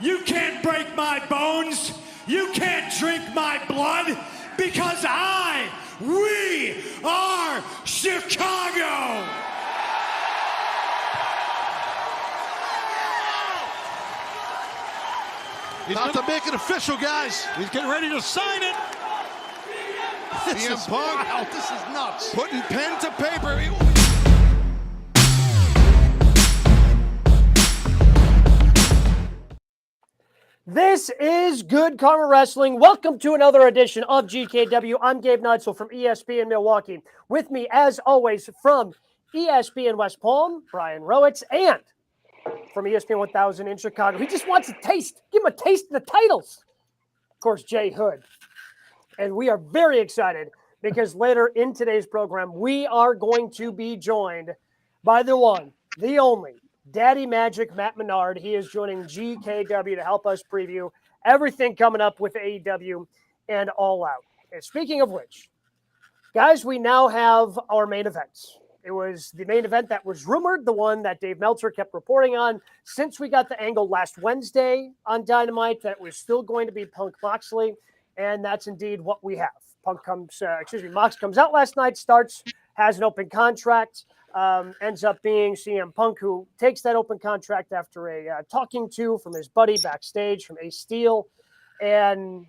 You can't break my bones. You can't drink my blood because we are Chicago. He's about to make it official, guys. He's getting ready to sign it. CM Punk. Wow, this is nuts. Putting pen to paper. This is Good Karma Wrestling. Welcome to another edition of GKW. I'm Gabe Neitzel from ESPN Milwaukee. With me, as always, from ESPN West Palm, Brian Rowitz, and from ESPN 1000 in Chicago. He just wants a taste. Give him a taste of the titles. Of course, Jay Hood. And we are very excited because later in today's program, we are going to be joined by the one, the only, Daddy Magic Matt Menard. He is joining GKW to help us preview everything coming up with AEW and All Out. And speaking of which, guys, we now have our main events. It was the main event that was rumored, the one that Dave Meltzer kept reporting on since we got the angle last Wednesday on Dynamite that was still going to be Punk Moxley, and that's indeed what we have. Mox comes out last night, has an open contract, ends up being CM Punk, who takes that open contract after a talking to from his buddy backstage from Ace Steel, and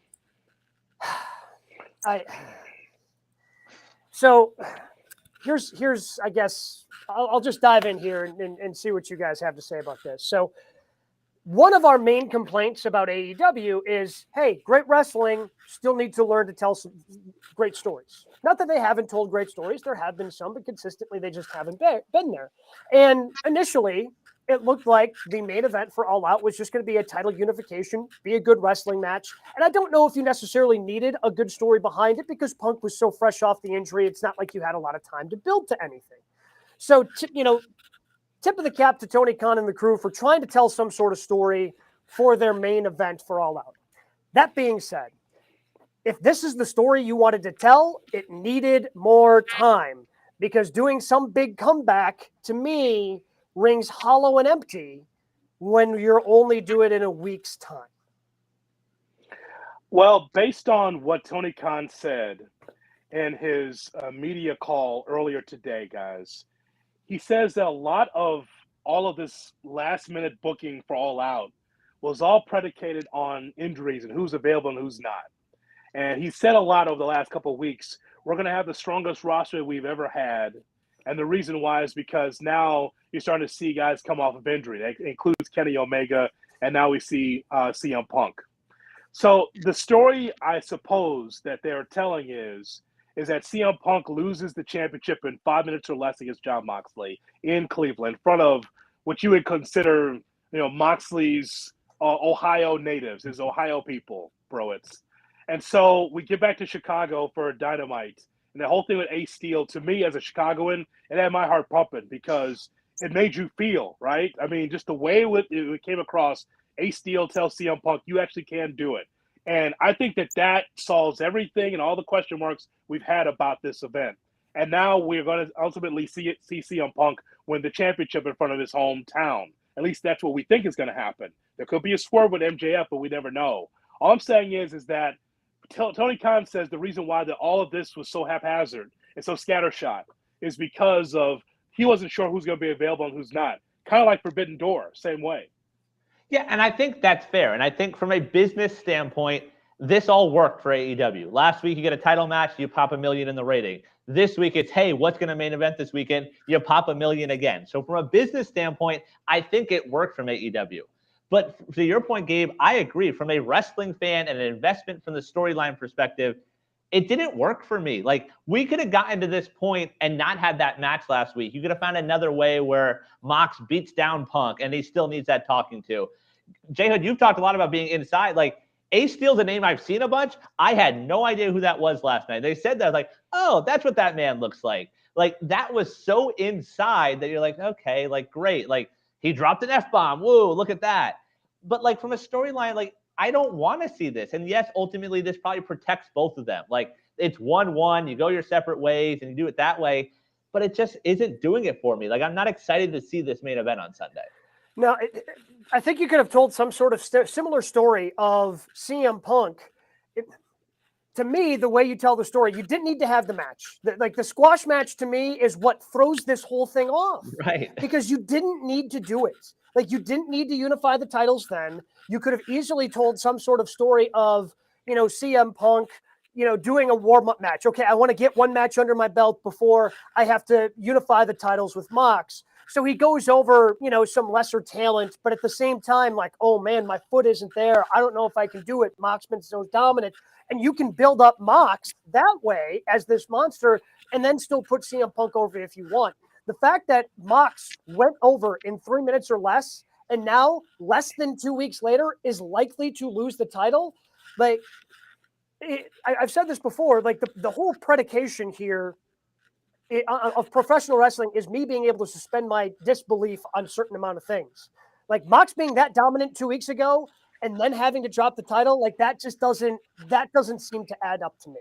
Here's I guess I'll just dive in here and see what you guys have to say about this. So one of our main complaints about AEW is, hey, great wrestling, still need to learn to tell some great stories. Not that they haven't told great stories. There have been some, but consistently they just haven't been there. And initially, it looked like the main event for All Out was just going to be a title unification, be a good wrestling match. And I don't know if you necessarily needed a good story behind it because Punk was so fresh off the injury. It's not like you had a lot of time to build to anything. So, tip of the cap to Tony Khan and the crew for trying to tell some sort of story for their main event for All Out. That being said, if this is the story you wanted to tell, it needed more time because doing some big comeback, to me, rings hollow and empty when you're only doing it in a week's time. Well, based on what Tony Khan said in his media call earlier today, guys, he says that a lot of all of this last-minute booking for All Out was all predicated on injuries and who's available and who's not. And he said a lot over the last couple of weeks, we're going to have the strongest roster we've ever had. And the reason why is because now you're starting to see guys come off of injury. That includes Kenny Omega, and now we see CM Punk. So the story, I suppose, that they're telling is that CM Punk loses the championship in 5 minutes or less against Jon Moxley in Cleveland in front of what you would consider, Moxley's Ohio natives, his Ohio people, Browitz. And so we get back to Chicago for Dynamite. And the whole thing with Ace Steel, to me as a Chicagoan, it had my heart pumping because it made you feel, right? I mean, just the way it came across, Ace Steel tells CM Punk, you actually can do it. And I think that solves everything and all the question marks we've had about this event. And now we're going to ultimately see CM Punk win the championship in front of his hometown. At least that's what we think is going to happen. There could be a swerve with MJF, but we never know. All I'm saying is that Tony Khan says the reason why all of this was so haphazard and so scattershot is because of he wasn't sure who's going to be available and who's not. Kind of like Forbidden Door, same way. Yeah, and I think that's fair. And I think from a business standpoint, this all worked for AEW. Last week, you get a title match, you pop $1 million in the rating. This week, it's, hey, what's going to main event this weekend? You pop $1 million again. So from a business standpoint, I think it worked from AEW. But to your point, Gabe, I agree. From a wrestling fan and an investment from the storyline perspective, it didn't work for me. Like, we could have gotten to this point and not had that match last week. You could have found another way where Mox beats down Punk and he still needs that talking to. J-Hood, you've talked a lot about being inside. Like, Ace Steel's a name I've seen a bunch. I had no idea who that was last night. They said that, like, oh, that's what that man looks like. Like, that was so inside that you're like, okay, like, great. Like, he dropped an F-bomb. Whoa, look at that. But, like, from a storyline, like, I don't want to see this. And, yes, ultimately, this probably protects both of them. Like, it's 1-1. You go your separate ways, and you do it that way. But it just isn't doing it for me. Like, I'm not excited to see this main event on Sunday. Now, I think you could have told some sort of similar story of CM Punk. To me, the way you tell the story, you didn't need to have the match. Like the squash match to me is what throws this whole thing off. Right. Because you didn't need to do it. Like you didn't need to unify the titles then. You could have easily told some sort of story of, CM Punk, doing a warm-up match. Okay, I want to get one match under my belt before I have to unify the titles with Mox. So he goes over, some lesser talent, but at the same time, like, oh man, my foot isn't there. I don't know if I can do it. Mox's been so dominant. And you can build up Mox that way as this monster and then still put CM Punk over if you want. The fact that Mox went over in 3 minutes or less, and now less than 2 weeks later is likely to lose the title. Like, I've said this before, like the whole predication here of professional wrestling is me being able to suspend my disbelief on a certain amount of things. Like Mox being that dominant 2 weeks ago and then having to drop the title, like that doesn't seem to add up to me.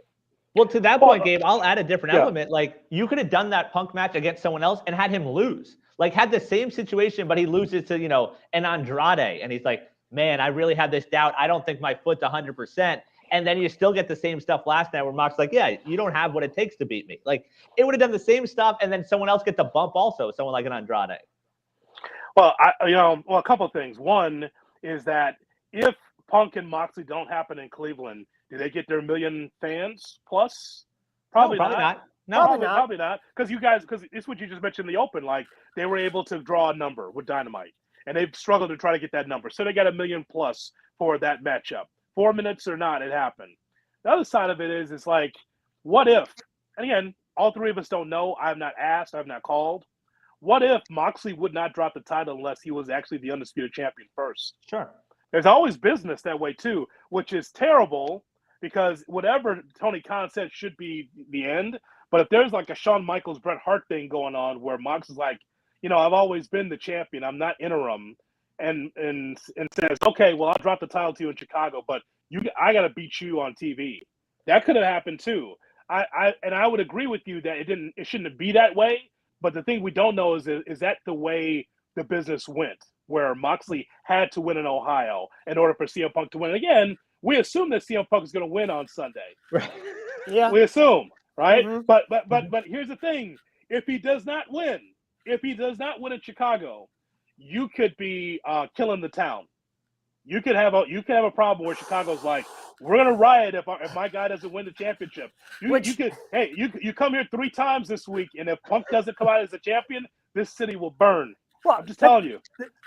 Well, to that point, Gabe, I'll add a different element. Like you could have done that Punk match against someone else and had him lose. Like had the same situation, but he loses to, an Andrade. And he's like, man, I really had this doubt. I don't think my foot's 100%. And then you still get the same stuff last night where Mox's like, yeah, you don't have what it takes to beat me. Like it would have done the same stuff. And then someone else gets the bump also, someone like an Andrade. Well, a couple of things. One is that if Punk and Moxley don't happen in Cleveland, do they get their million fans plus? Probably not. No, probably not. Because it's what you just mentioned in the open. Like they were able to draw a number with Dynamite, and they've struggled to try to get that number. So they got 1 million plus for that matchup. 4 minutes or not, it happened. The other side of it is, it's like, what if? And again, all three of us don't know. I've not asked. I've not called. What if Moxley would not drop the title unless he was actually the undisputed champion first? Sure. There's always business that way too, which is terrible because whatever Tony Khan said should be the end. But if there's like a Shawn Michaels, Bret Hart thing going on where Mox is like, I've always been the champion. I'm not interim. And says, okay, well, I'll drop the title to you in Chicago, but I got to beat you on TV. That could have happened too. I would agree with you that it shouldn't be that way. But the thing we don't know is that the way the business went, where Moxley had to win in Ohio in order for CM Punk to win. Again, we assume that CM Punk is going to win on Sunday. Right. Yeah, we assume, right? Mm-hmm. But here's the thing: if he does not win in Chicago, you could be killing the town. You could have a problem where Chicago's like, we're gonna riot if my guy doesn't win the championship. You come here 3 times this week, and if Punk doesn't come out as a champion, this city will burn. Well, I'm just telling you.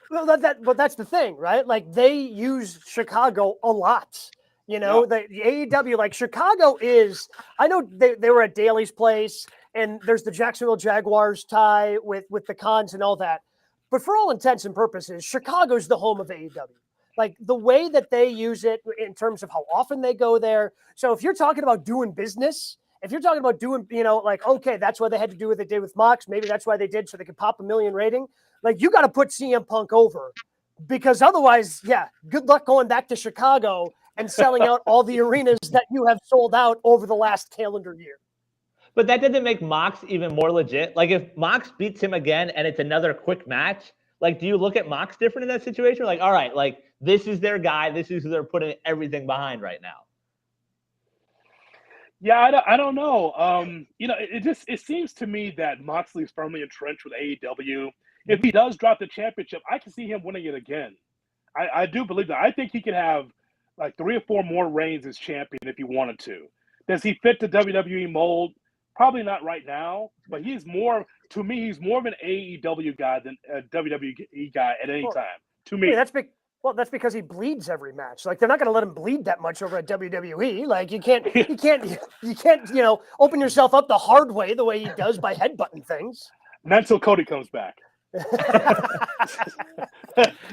Well, but that's the thing, right? Like they use Chicago a lot. The AEW, like Chicago is. I know they were at Daly's place, and there's the Jacksonville Jaguars tie with the Cons and all that. But for all intents and purposes, Chicago's the home of AEW. Like the way that they use it in terms of how often they go there. So if you're talking about doing business, if you're talking about doing, like, okay, that's why they had to do what they did with Mox. Maybe that's why they did so they could pop 1 million rating. Like you got to put CM Punk over because otherwise, yeah, good luck going back to Chicago and selling out all the arenas that you have sold out over the last calendar year. But that doesn't make Mox even more legit. Like if Mox beats him again and it's another quick match, like do you look at Mox different in that situation? Like, all right, like this is their guy. This is who they're putting everything behind right now. Yeah, I don't know. It seems to me that Moxley's firmly entrenched with AEW. If he does drop the championship, I can see him winning it again. I do believe that. I think he could have like 3 or 4 more reigns as champion if he wanted to. Does he fit the WWE mold? Probably not right now, but he's more of an AEW guy than a WWE guy at any time. To me, that's because he bleeds every match. Like they're not going to let him bleed that much over at WWE. Like you can't, open yourself up the hard way the way he does by headbutting things. Not until Cody comes back.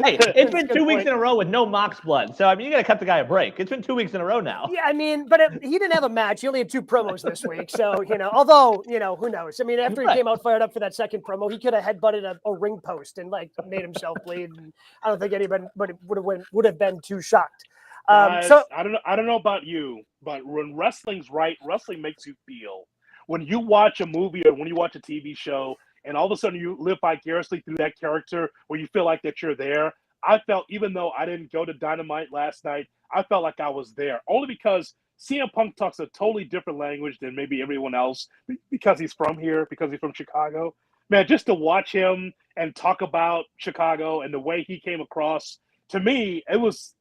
Hey, it's been 2 weeks in a row with no Mox blood. So, I mean, you got to cut the guy a break. It's been 2 weeks in a row now. Yeah, I mean, but he didn't have a match. He only had 2 promos this week. So, although, who knows? I mean, after he came out fired up for that second promo, he could have headbutted a ring post and, like, made himself bleed. And I don't think anybody would have been too shocked. So I don't know about you, but when wrestling's right, wrestling makes you feel. When you watch a movie or when you watch a TV show, and all of a sudden you live vicariously through that character where you feel like that you're there. I felt, even though I didn't go to Dynamite last night, I felt like I was there, only because CM Punk talks a totally different language than maybe everyone else because he's from here, because he's from Chicago. Man, just to watch him and talk about Chicago and the way he came across, to me, it was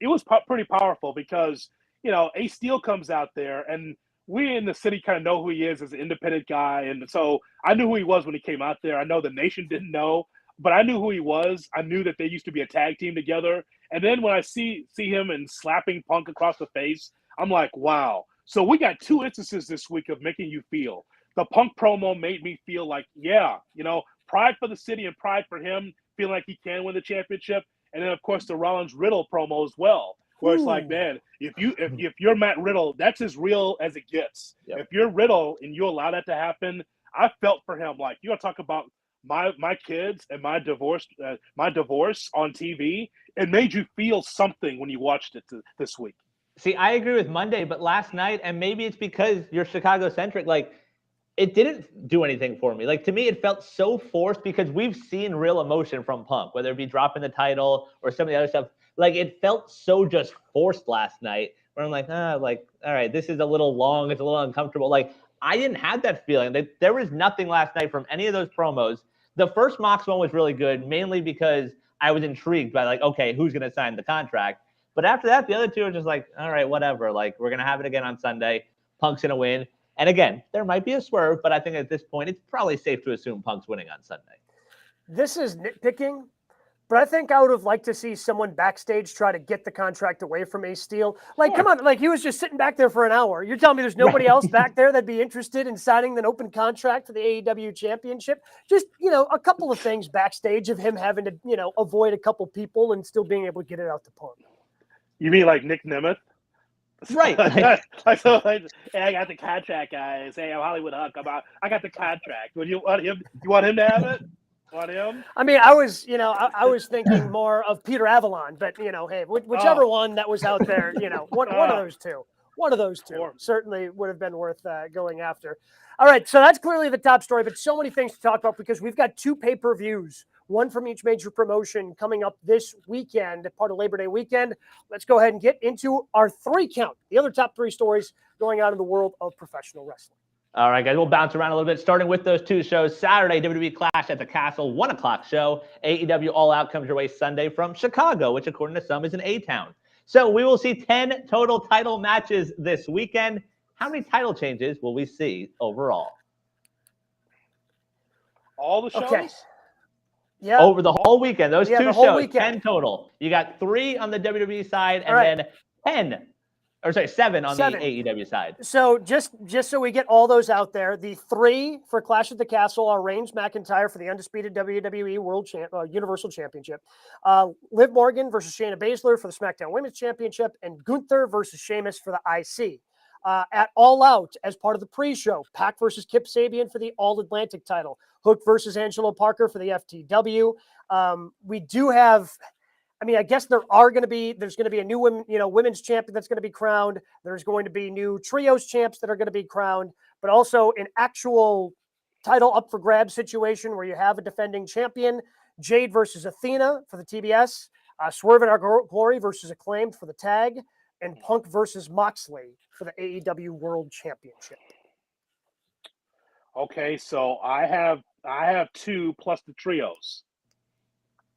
pretty powerful because, you know, Ace Steel comes out there and we in the city kind of know who he is as an independent guy. And so I knew who he was when he came out there. I know the nation didn't know, but I knew who he was. I knew that they used to be a tag team together. And then when I see him and slapping Punk across the face, I'm like, wow. So we got two instances this week of making you feel. The Punk promo made me feel like, yeah, you know, pride for the city and pride for him, feeling like he can win the championship. And then, of course, the Rollins Riddle promo as well, where it's like, man, if you're Matt Riddle, that's as real as it gets. Yep. If you're Riddle and you allow that to happen, I felt for him. Like, you want to talk about my kids and my divorce on TV. It made you feel something when you watched it this week. See, I agree with Monday, but last night, and maybe it's because you're Chicago-centric, like, it didn't do anything for me. Like, to me, it felt so forced because we've seen real emotion from Punk, whether it be dropping the title or some of the other stuff. Like, it felt so just forced last night where I'm like, all right, this is a little long. It's a little uncomfortable. Like, I didn't have that feeling. There was nothing last night from any of those promos. The first Mox one was really good, mainly because I was intrigued by, like, okay, who's going to sign the contract? But after that, the other two are just like, all right, whatever. Like, we're going to have it again on Sunday. Punk's going to win. And again, there might be a swerve, but I think at this point, it's probably safe to assume Punk's winning on Sunday. This is nitpicking, but I think I would have liked to see someone backstage try to get the contract away from Ace Steel. Like, come on, like, he was just sitting back there for an hour. You're telling me there's nobody else back there that'd be interested in signing an open contract for the AEW championship? Just, you know, a couple of things backstage of him having to, you know, avoid a couple people and still being able to get it out to Punk. You mean like Nick Nemeth? Right. Hey, I got the contract, guys. Hey, I'm Hollywood Huck. I got the contract. You want him? You want him to have it? Want him? I mean, I was thinking more of Peter Avalon, but, you know, hey, whichever one that was out there, you know, one of those two. One of those two certainly would have been worth going after. All right, so that's clearly the top story, but so many things to talk about because we've got two pay-per-views, one from each major promotion coming up this weekend, part of Labor Day weekend. Let's go ahead and get into our three count, the other top three stories going on in the world of professional wrestling. All right, guys, we'll bounce around a little bit, starting with those two shows. Saturday, WWE Clash at the Castle, 1 o'clock show. AEW All Out comes your way Sunday from Chicago, which according to some is an A-town. So we will see 10 total title matches this weekend. How many title changes will we see overall? All the shows? Okay. Yeah. Over the whole weekend. Those two shows, weekend. 10 total. You got 3 on the WWE side and then 7 on the AEW side. So just so we get all those out there, the 3 for Clash at the Castle are Reigns McIntyre for the undisputed WWE Universal Championship, Liv Morgan versus Shayna Baszler for the SmackDown Women's Championship, and Gunther versus Sheamus for the IC. At All Out, as part of the pre-show, Pac versus Kip Sabian for the All-Atlantic title, Hook versus Angelo Parker for the FTW. We do have, I mean, I guess there's going to be a new women's champion that's going to be crowned. There's going to be new trios champs that are going to be crowned, but also an actual title up for grabs situation where you have a defending champion, Jade versus Athena for the TBS, Swerve in Our Glory versus Acclaimed for the tag, and Punk versus Moxley for the AEW World Championship. Okay, so I have 2 plus the trios.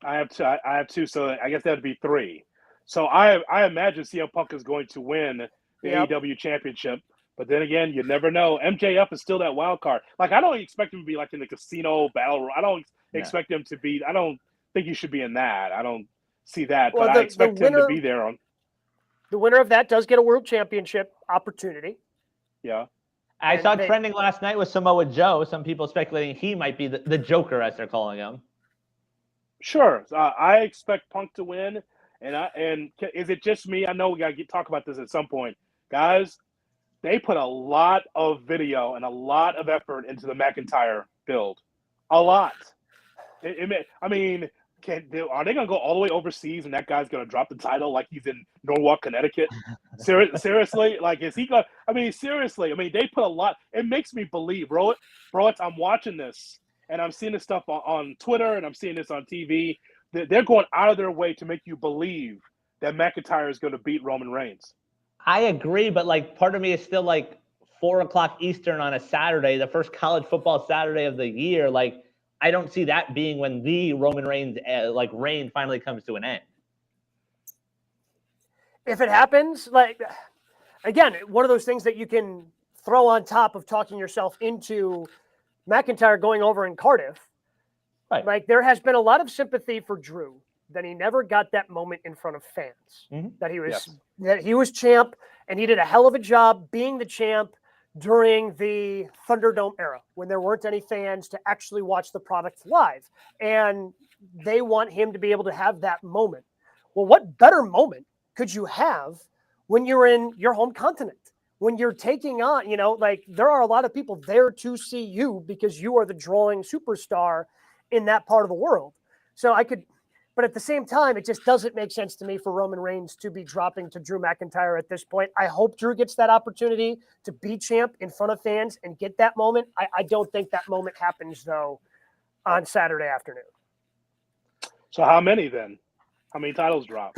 I have 2, so I guess that'd be 3. So I imagine CM Punk is going to win the AEW championship, but then again, you never know. MJF is still that wild card. Like, I don't expect him to be like in the casino battle. I don't expect him to be. I don't think he should be in that. I don't see that, but I expect him to be there on. The winner of that does get a world championship opportunity. Yeah. I saw trending last night with Samoa Joe. Some people speculating he might be the Joker, as they're calling him. Sure. I expect Punk to win. And is it just me? I know we got to talk about this at some point. Guys, they put a lot of video and a lot of effort into the McIntyre build. A lot. I mean, are they going to go all the way overseas and that guy's going to drop the title like he's in Norwalk, Connecticut? Seriously? Like, is he going to – I mean, seriously. I mean, they put a lot – it makes me believe, bro. I'm watching this, and I'm seeing this stuff on Twitter, and I'm seeing this on TV. They're going out of their way to make you believe that McIntyre is going to beat Roman Reigns. I agree, but like part of me is still like 4:00 Eastern on a Saturday, the first college football Saturday of the year. Like, I don't see that being when the Roman Reigns reign finally comes to an end. If it happens, like, again, one of those things that you can throw on top of talking yourself into McIntyre going over in Cardiff. Right. Like, there has been a lot of sympathy for Drew that he never got that moment in front of fans. Mm-hmm. That he was champ, and he did a hell of a job being the champ during the Thunderdome era when there weren't any fans to actually watch the product live. And they want him to be able to have that moment. Well, what better moment could you have when you're in your home continent? When you're taking on, there are a lot of people there to see you because you are the drawing superstar in that part of the world. So but at the same time, it just doesn't make sense to me for Roman Reigns to be dropping to Drew McIntyre at this point. I hope Drew gets that opportunity to be champ in front of fans and get that moment. I don't think that moment happens, though, on Saturday afternoon. So how many then? How many titles drop?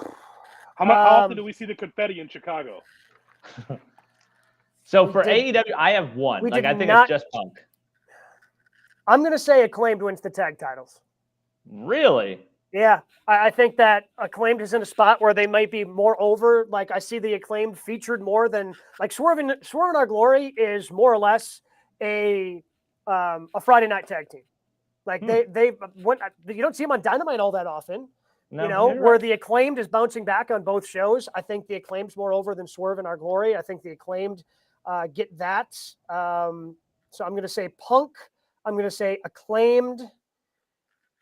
How often do we see the confetti in Chicago? So for AEW, I have one. I think it's just Punk. I'm going to say Acclaimed wins the tag titles. Really? Yeah, I think that Acclaimed is in a spot where they might be more over. Like, I see the Acclaimed featured more than, like, Swerve and Our Glory is more or less a Friday night tag team. Like, you don't see them on Dynamite all that often. No, where the Acclaimed is bouncing back on both shows. I think the Acclaimed's more over than Swerve and Our Glory. I think the Acclaimed get that. So I'm going to say Punk. I'm going to say Acclaimed.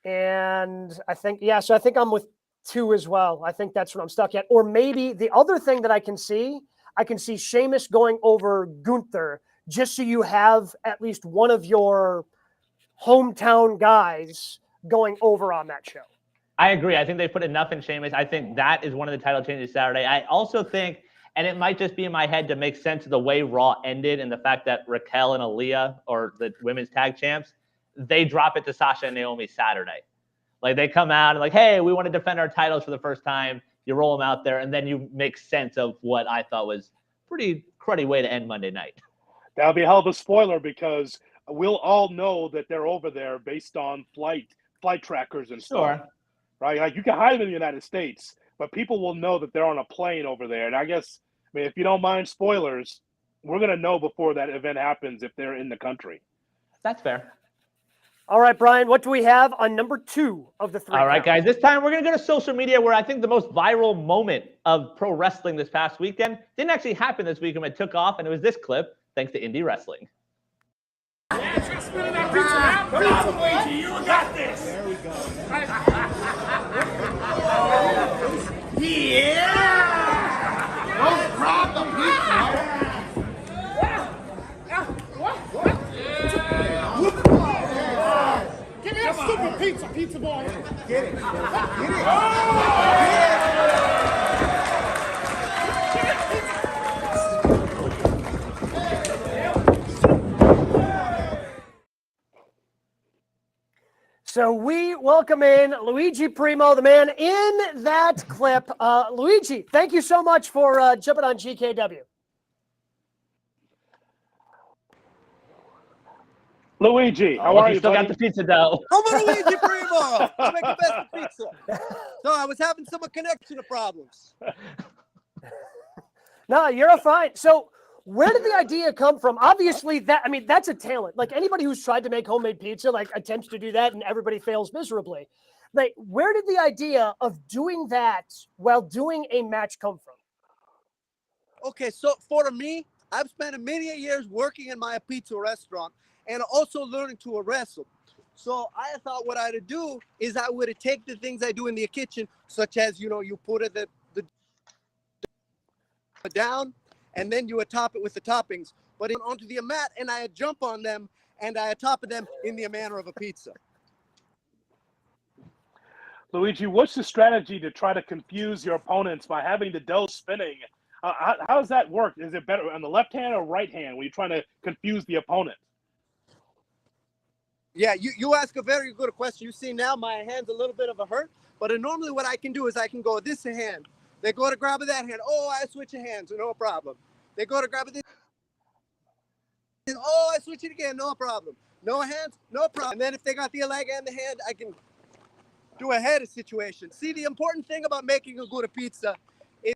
And I think I'm with 2 as well. I think that's what I'm stuck at. Or maybe the other thing that I can see Sheamus going over Gunther, just so you have at least one of your hometown guys going over on that show. I agree. I think they put enough in Sheamus. I think that is one of the title changes Saturday. I also think, and it might just be in my head to make sense of the way Raw ended and the fact that Raquel and Aaliyah, or the women's tag champs, they drop it to Sasha and Naomi Saturday. Like, they come out and like, hey, we want to defend our titles for the first time. You roll them out there, and then you make sense of what I thought was a pretty cruddy way to end Monday night. That'll be a hell of a spoiler because we'll all know that they're over there based on flight trackers and stuff. Sure. Right? Like, you can hide them in the United States, but people will know that they're on a plane over there. And I guess, if you don't mind spoilers, we're going to know before that event happens if they're in the country. That's fair. All right, Brian, what do we have on number 2 of the 3? All right, guys, this time we're going to go to social media, where I think the most viral moment of pro wrestling this past weekend didn't actually happen this weekend. It took off, and it was this clip, thanks to Indie Wrestling. Yeah, try spinning that pizza around. Come on, Luigi, you got this. There we go. Yeah! Don't drop the pizza. Give me that stupid pizza boy. Get it. So we welcome in Luigi Primo, the man in that clip. Luigi, thank you so much for jumping on GKW. Luigi, how are you, still buddy? got the pizza dough. I'm Luigi Primo. I make the best pizza. So I was having some connection problems. No, you're fine. So where did the idea come from? Obviously, that's a talent. Like, anybody who's tried to make homemade pizza, like, attempts to do that, and everybody fails miserably. Like, where did the idea of doing that while doing a match come from? Okay, so for me, I've spent many years working in my pizza restaurant and also learning to wrestle. So I thought what I'd do is I would take the things I do in the kitchen, such as, you put the down, and then you would top it with the toppings, but onto the mat, and I jump on them, and I top them in the manner of a pizza. Luigi, what's the strategy to try to confuse your opponents by having the dough spinning? How does that work? Is it better on the left hand or right hand when you're trying to confuse the opponent? Yeah, you ask a very good question. You see now my hand's a little bit of a hurt, but normally what I can do is I can go this hand. They go to grab that hand. Oh, I switch hands, no problem. They go to grab this. Oh, I switch it again, no problem. No hands, no problem. And then if they got the leg and the hand, I can do a head situation. See, the important thing about making a good pizza is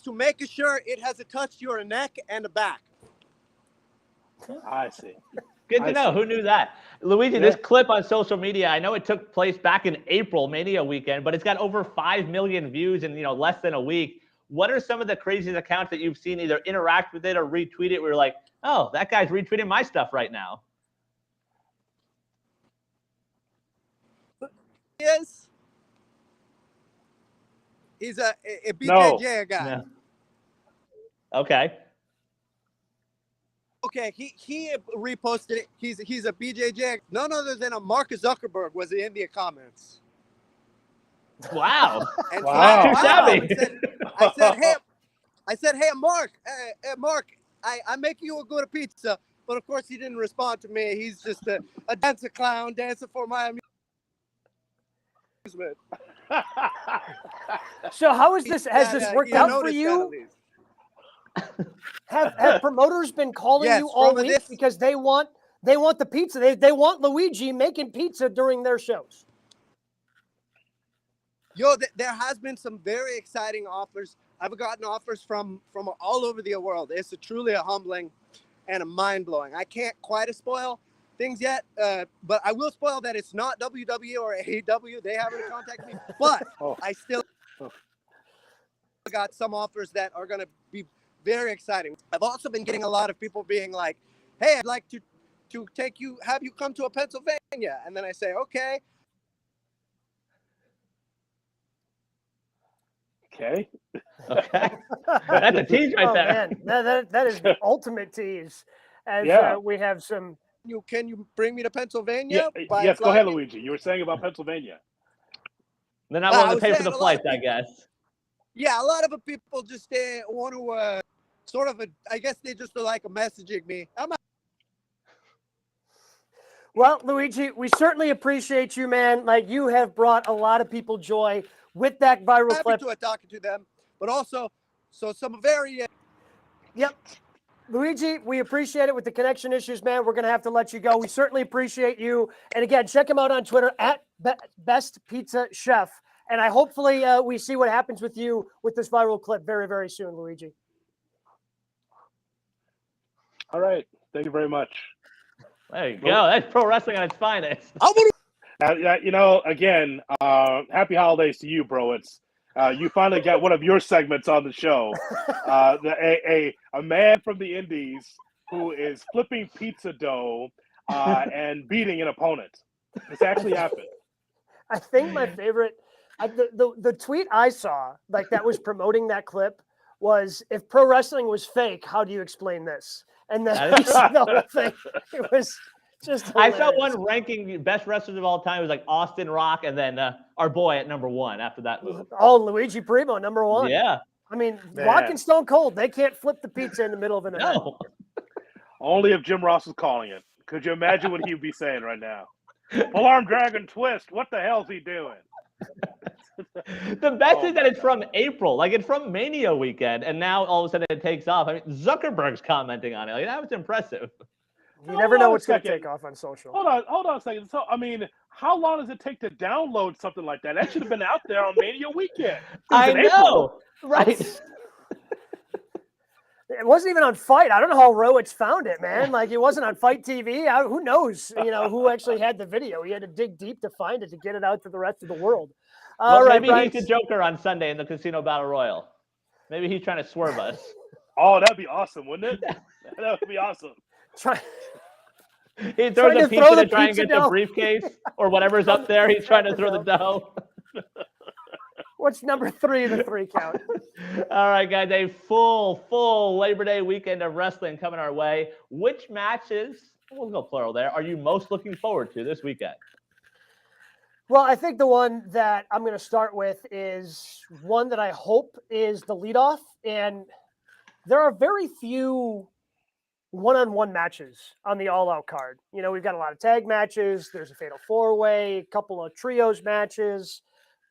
to make sure it has touched your neck and the back. I see. Good to know. Who knew that? Luigi, this Yeah. clip on social media, I know it took place back in April, Mania weekend, but it's got over 5 million views in less than a week. What are some of the craziest accounts that you've seen either interact with it or retweet it? Where you're like, oh, that guy's retweeting my stuff right now. Yes. He's a BJJ guy. No. Okay. Okay, he reposted it. He's a BJJ. None other than a Mark Zuckerberg was in the comments. Wow. And Wow. So Too savvy. I said, hey, Mark, Mark, I make you a good pizza. But of course, he didn't respond to me. He's just a dancer clown, dancing for my amusement. So how is this? Has this worked out for you? Have promoters been calling you all week because they want the pizza? They want Luigi making pizza during their shows. Yo, there has been some very exciting offers. I've gotten offers from all over the world. It's truly a humbling and a mind-blowing. I can't quite spoil things yet, but I will spoil that it's not WWE or AEW. They haven't contacted me, but I still got some offers that are going to be very exciting. I've also been getting a lot of people being like, hey, I'd like to have you come to a Pennsylvania. And then I say, okay. Okay. That's a tease right there. Man. That is the ultimate tease. As we have some. Can you bring me to Pennsylvania? Yes, go ahead, Luigi. You were saying about Pennsylvania. They're not willing to pay for the flights, I guess. Yeah, a lot of people just want to I guess they just like messaging me. Well, Luigi, we certainly appreciate you, man. Like, you have brought a lot of people joy with that viral clip. Happy to talking to them, but also some very. Yep. Luigi, we appreciate it with the connection issues, man. We're going to have to let you go. We certainly appreciate you. And again, check him out on Twitter at Best Pizza Chef. And hopefully we see what happens with you with this viral clip very, very soon, Luigi. All right. Thank you very much. There you go. That's pro wrestling at its finest. Again, happy holidays to you, bro. It's you finally got one of your segments on the show. A man from the Indies who is flipping pizza dough and beating an opponent. This actually happened. I think my favorite, the tweet I saw, like that was promoting that clip, was, if pro wrestling was fake, how do you explain this? And then the whole thing, it was just hilarious. I saw one ranking best wrestlers of all time. It was like Austin Rock and then our boy at number 1 after that move. Oh, Luigi Primo, number 1. Yeah. I mean, Rock and Stone Cold, they can't flip the pizza in the middle of an event. No. Only if Jim Ross was calling it. Could you imagine what he'd be saying right now? Full arm dragon twist. What the hell's he doing? The best is that it's from April. Like, it's from Mania weekend, and now all of a sudden it takes off. I mean, Zuckerberg's commenting on it. Like, that was impressive. You never know what's going to take off on social. Hold on a second. So, I mean, how long does it take to download something like that? That should have been out there on Mania weekend. I know. Right. It wasn't even on Fight. I don't know how Rowitz found it, man. Like, it wasn't on Fight TV. Who knows, who actually had the video. He had to dig deep to find it to get it out to the rest of the world. All right, maybe he's the Joker on Sunday in the Casino Battle Royal. Maybe he's trying to swerve us. Oh, that'd be awesome, wouldn't it? That would be awesome. He throws the pizza to try and get the briefcase or whatever's up there. He's trying to throw the dough. What's number 3 in the 3 count? All right, guys, a full Labor Day weekend of wrestling coming our way. Which matches, we'll go plural there, are you most looking forward to this weekend? Well, I think the one that I'm going to start with is one that I hope is the leadoff. And there are very few one-on-one matches on the All Out card. You know, we've got a lot of tag matches. There's a Fatal 4-Way, a couple of trios matches.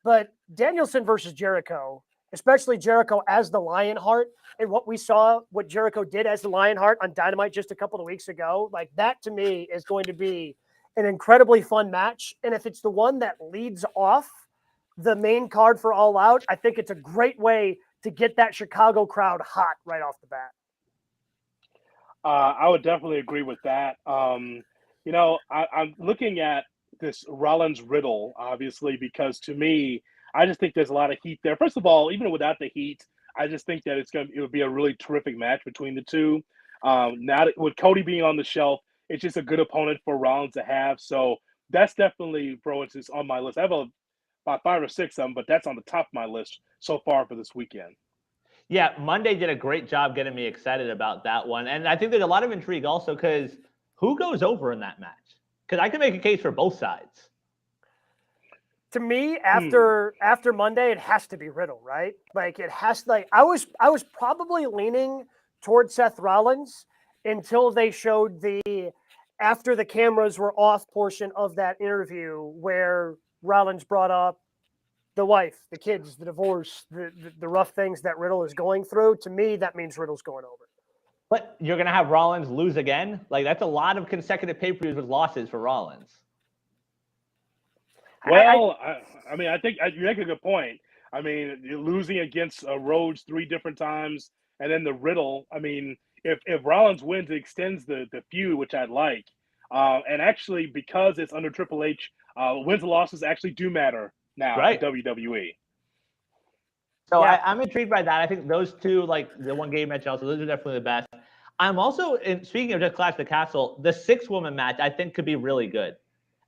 But Danielson versus Jericho, especially Jericho as the Lionheart, and what we saw, what Jericho did as the Lionheart on Dynamite just a couple of weeks ago, like that to me is going to be an incredibly fun match. And if it's the one that leads off the main card for All Out, I think it's a great way to get that Chicago crowd hot right off the bat. I would definitely agree with that. You know, I'm looking at this Rollins Riddle, obviously, because to me, I just think there's a lot of heat there. First of all, even without the heat, I just think that it would be a really terrific match between the two. Now that, with Cody being on the shelf, it's just a good opponent for Rollins to have. So that's definitely, bro, it's on my list. I have about 5 or 6 of them, but that's on the top of my list so far for this weekend. Yeah, Monday did a great job getting me excited about that one. And I think there's a lot of intrigue also because who goes over in that match? Because I can make a case for both sides. To me, after Monday, it has to be Riddle, right? Like it has to. Like I was probably leaning towards Seth Rollins until they showed the after the cameras were off portion of that interview where Rollins brought up the wife, the kids, the divorce, the rough things that Riddle is going through. To me, that means Riddle's going over. But you're going to have Rollins lose again? Like, that's a lot of consecutive pay-per-views with losses for Rollins. Well, I mean, I think you make a good point. I mean, you're losing against Rhodes 3 different times, and then the Riddle. I mean, if Rollins wins, it extends the feud, which I'd like. And actually, because it's under Triple H, wins and losses actually do matter now in WWE. So yeah. I'm intrigued by that. I think those two, like the one game match also, those are definitely the best. I'm also, speaking of just Clash of the Castle, the 6-woman match I think could be really good.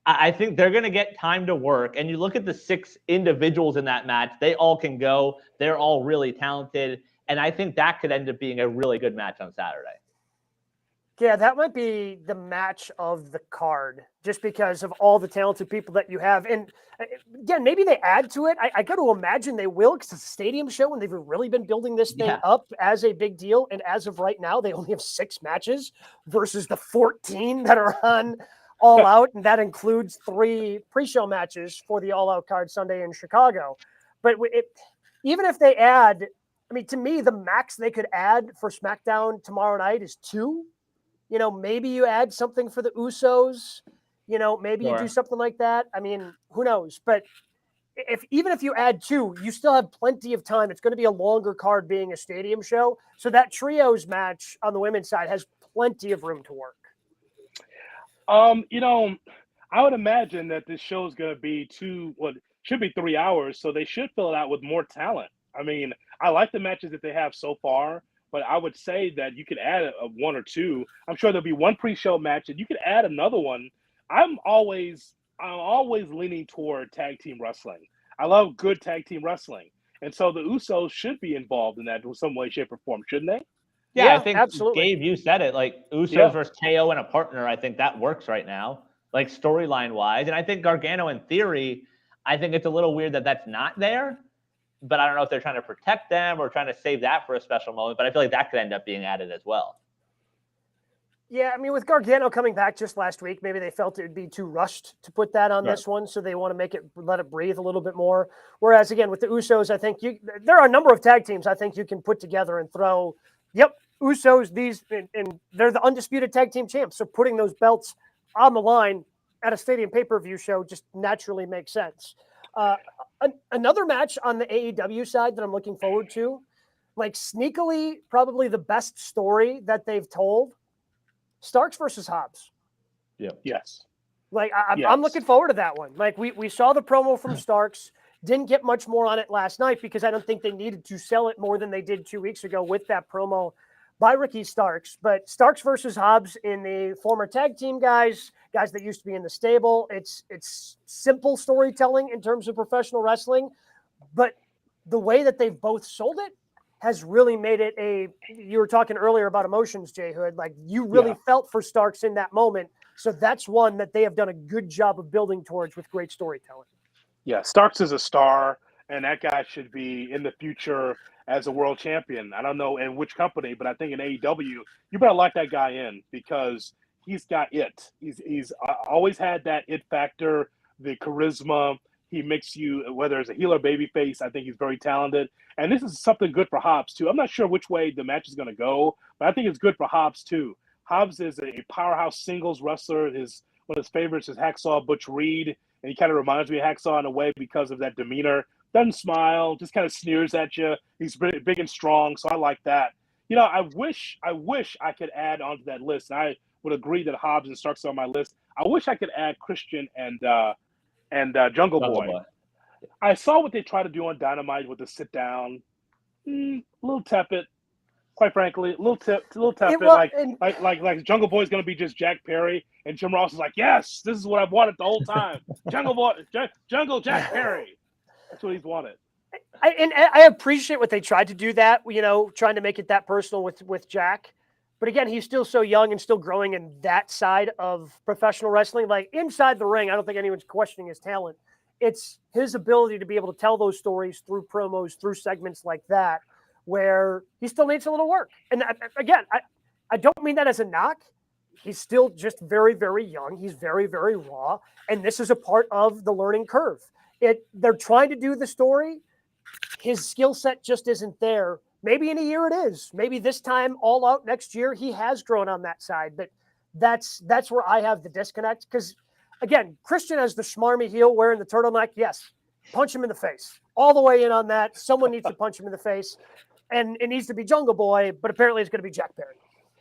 I think they're going to get time to work. And you look at the 6 individuals in that match, they all can go. They're all really talented. And I think that could end up being a really good match on Saturday. Yeah, that might be the match of the card just because of all the talented people that you have. And again, maybe they add to it. I got to imagine they will because it's a stadium show and they've really been building this thing up as a big deal. And as of right now, they only have 6 matches versus the 14 that are on All Out. And that includes 3 pre-show matches for the All Out card Sunday in Chicago. But even if they add, I mean, to me, the max they could add for SmackDown tomorrow night is 2. You know, maybe you add something for the Usos, you know, maybe you do something like that. I mean, who knows? But even if you add 2, you still have plenty of time. It's going to be a longer card being a stadium show. So that trios match on the women's side has plenty of room to work. You know, I would imagine that this show is going to be should be 3 hours. So they should fill it out with more talent. I mean, I like the matches that they have so far. But I would say that you could add a 1 or 2. I'm sure there'll be one pre-show match, and you could add another one. I'm always leaning toward tag team wrestling. I love good tag team wrestling, and so the Usos should be involved in that in some way, shape, or form, shouldn't they? Yeah, I think absolutely. Gabe, you said it. Like Usos versus KO and a partner. I think that works right now, like storyline wise. And I think Gargano, in theory, I think it's a little weird that that's not there. But I don't know if they're trying to protect them or trying to save that for a special moment. But I feel like that could end up being added as well. Yeah, I mean, with Gargano coming back just last week, maybe they felt it would be too rushed to put that on this one. So they want to let it breathe a little bit more. Whereas, again, with the Usos, I think there are a number of tag teams I think you can put together and throw, Usos, these, and they're the undisputed tag team champs. So putting those belts on the line at a stadium pay-per-view show just naturally makes sense. Another match on the AEW side that I'm looking forward to, like sneakily, probably the best story that they've told, Starks versus Hobbs. Yeah. Yes. Like I'm looking forward to that one. Like we saw the promo from Starks, didn't get much more on it last night because I don't think they needed to sell it more than they did 2 weeks ago with that promo by Ricky Starks. But Starks versus Hobbs in the former tag team guys that used to be in the stable. It's simple storytelling in terms of professional wrestling, but the way that they've both sold it has really made it you were talking earlier about emotions, Jay Hood, like you really felt for Starks in that moment. So that's one that they have done a good job of building towards with great storytelling. Yeah, Starks is a star, and that guy should be in the future as a world champion. I don't know in which company, but I think in AEW, you better lock that guy in because he's got it. He's always had that it factor, the charisma. He makes you, whether it's a heel or babyface, I think he's very talented. And this is something good for Hobbs, too. I'm not sure which way the match is going to go, but I think it's good for Hobbs, too. Hobbs is a powerhouse singles wrestler. One of his favorites is Hacksaw Butch Reed, and he kind of reminds me of Hacksaw in a way because of that demeanor. Doesn't smile, just kind of sneers at you. He's big and strong, so I like that. I wish I could add onto that list. And I would agree that Hobbs and Starks are on my list. I wish I could add Christian and Jungle Boy. I saw what they tried to do on Dynamite with the sit down. A little tepid, quite frankly. A little tepid. Like Jungle Boy is going to be just Jack Perry, and Jim Ross is like, yes, this is what I've wanted the whole time. Jungle Jack Perry. That's what he's wanted. I appreciate what they tried to do that, trying to make it that personal with Jack. But again, he's still so young and still growing in that side of professional wrestling. Like inside the ring, I don't think anyone's questioning his talent. It's his ability to be able to tell those stories through promos, through segments like that, where he still needs a little work. And again, I don't mean that as a knock. He's still just very, very young. He's very, very raw. And this is a part of the learning curve. They're trying to do the story. His skill set just isn't there. Maybe in a year it is. Maybe this time, All Out next year, he has grown on that side. But that's where I have the disconnect. Because, again, Christian as the smarmy heel wearing the turtleneck, yes, punch him in the face. All the way in on that. Someone needs to punch him in the face. And it needs to be Jungle Boy, but apparently it's going to be Jack Perry.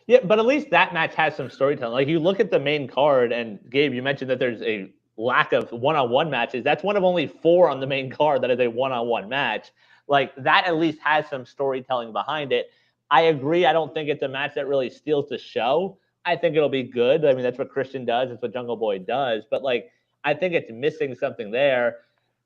Yeah, but at least that match has some storytelling. Like, you look at the main card, and Gabe, you mentioned that there's a lack of one-on-one matches. That's one of only 4 on the main card that is a one-on-one match. Like, that at least has some storytelling behind it. I agree. I don't think it's a match that really steals the show. I think it'll be good. I mean, that's what Christian does. That's what Jungle Boy does. But, like, I think it's missing something there.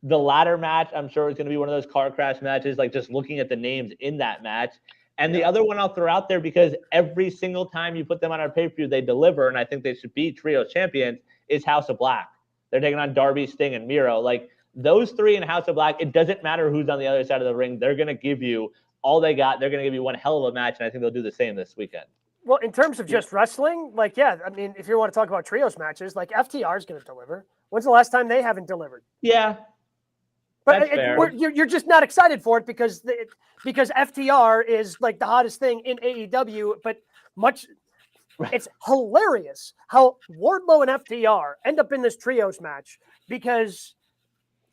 The ladder match, I'm sure, is going to be one of those car crash matches, like just looking at the names in that match. And the other one I'll throw out there, because every single time you put them on our pay-per-view, they deliver, and I think they should be trio champions, is House of Black. They're taking on Darby, Sting, and Miro. Like, those 3 in House of Black, it doesn't matter who's on the other side of the ring. They're going to give you all they got. They're going to give you one hell of a match, and I think they'll do the same this weekend. Well, in terms of just wrestling, like, yeah, I mean, if you want to talk about trios matches, like FTR is going to deliver. When's the last time they haven't delivered? Yeah. But you're just not excited for it because FTR is like the hottest thing in AEW, but it's hilarious how Wardlow and FTR end up in this trios match because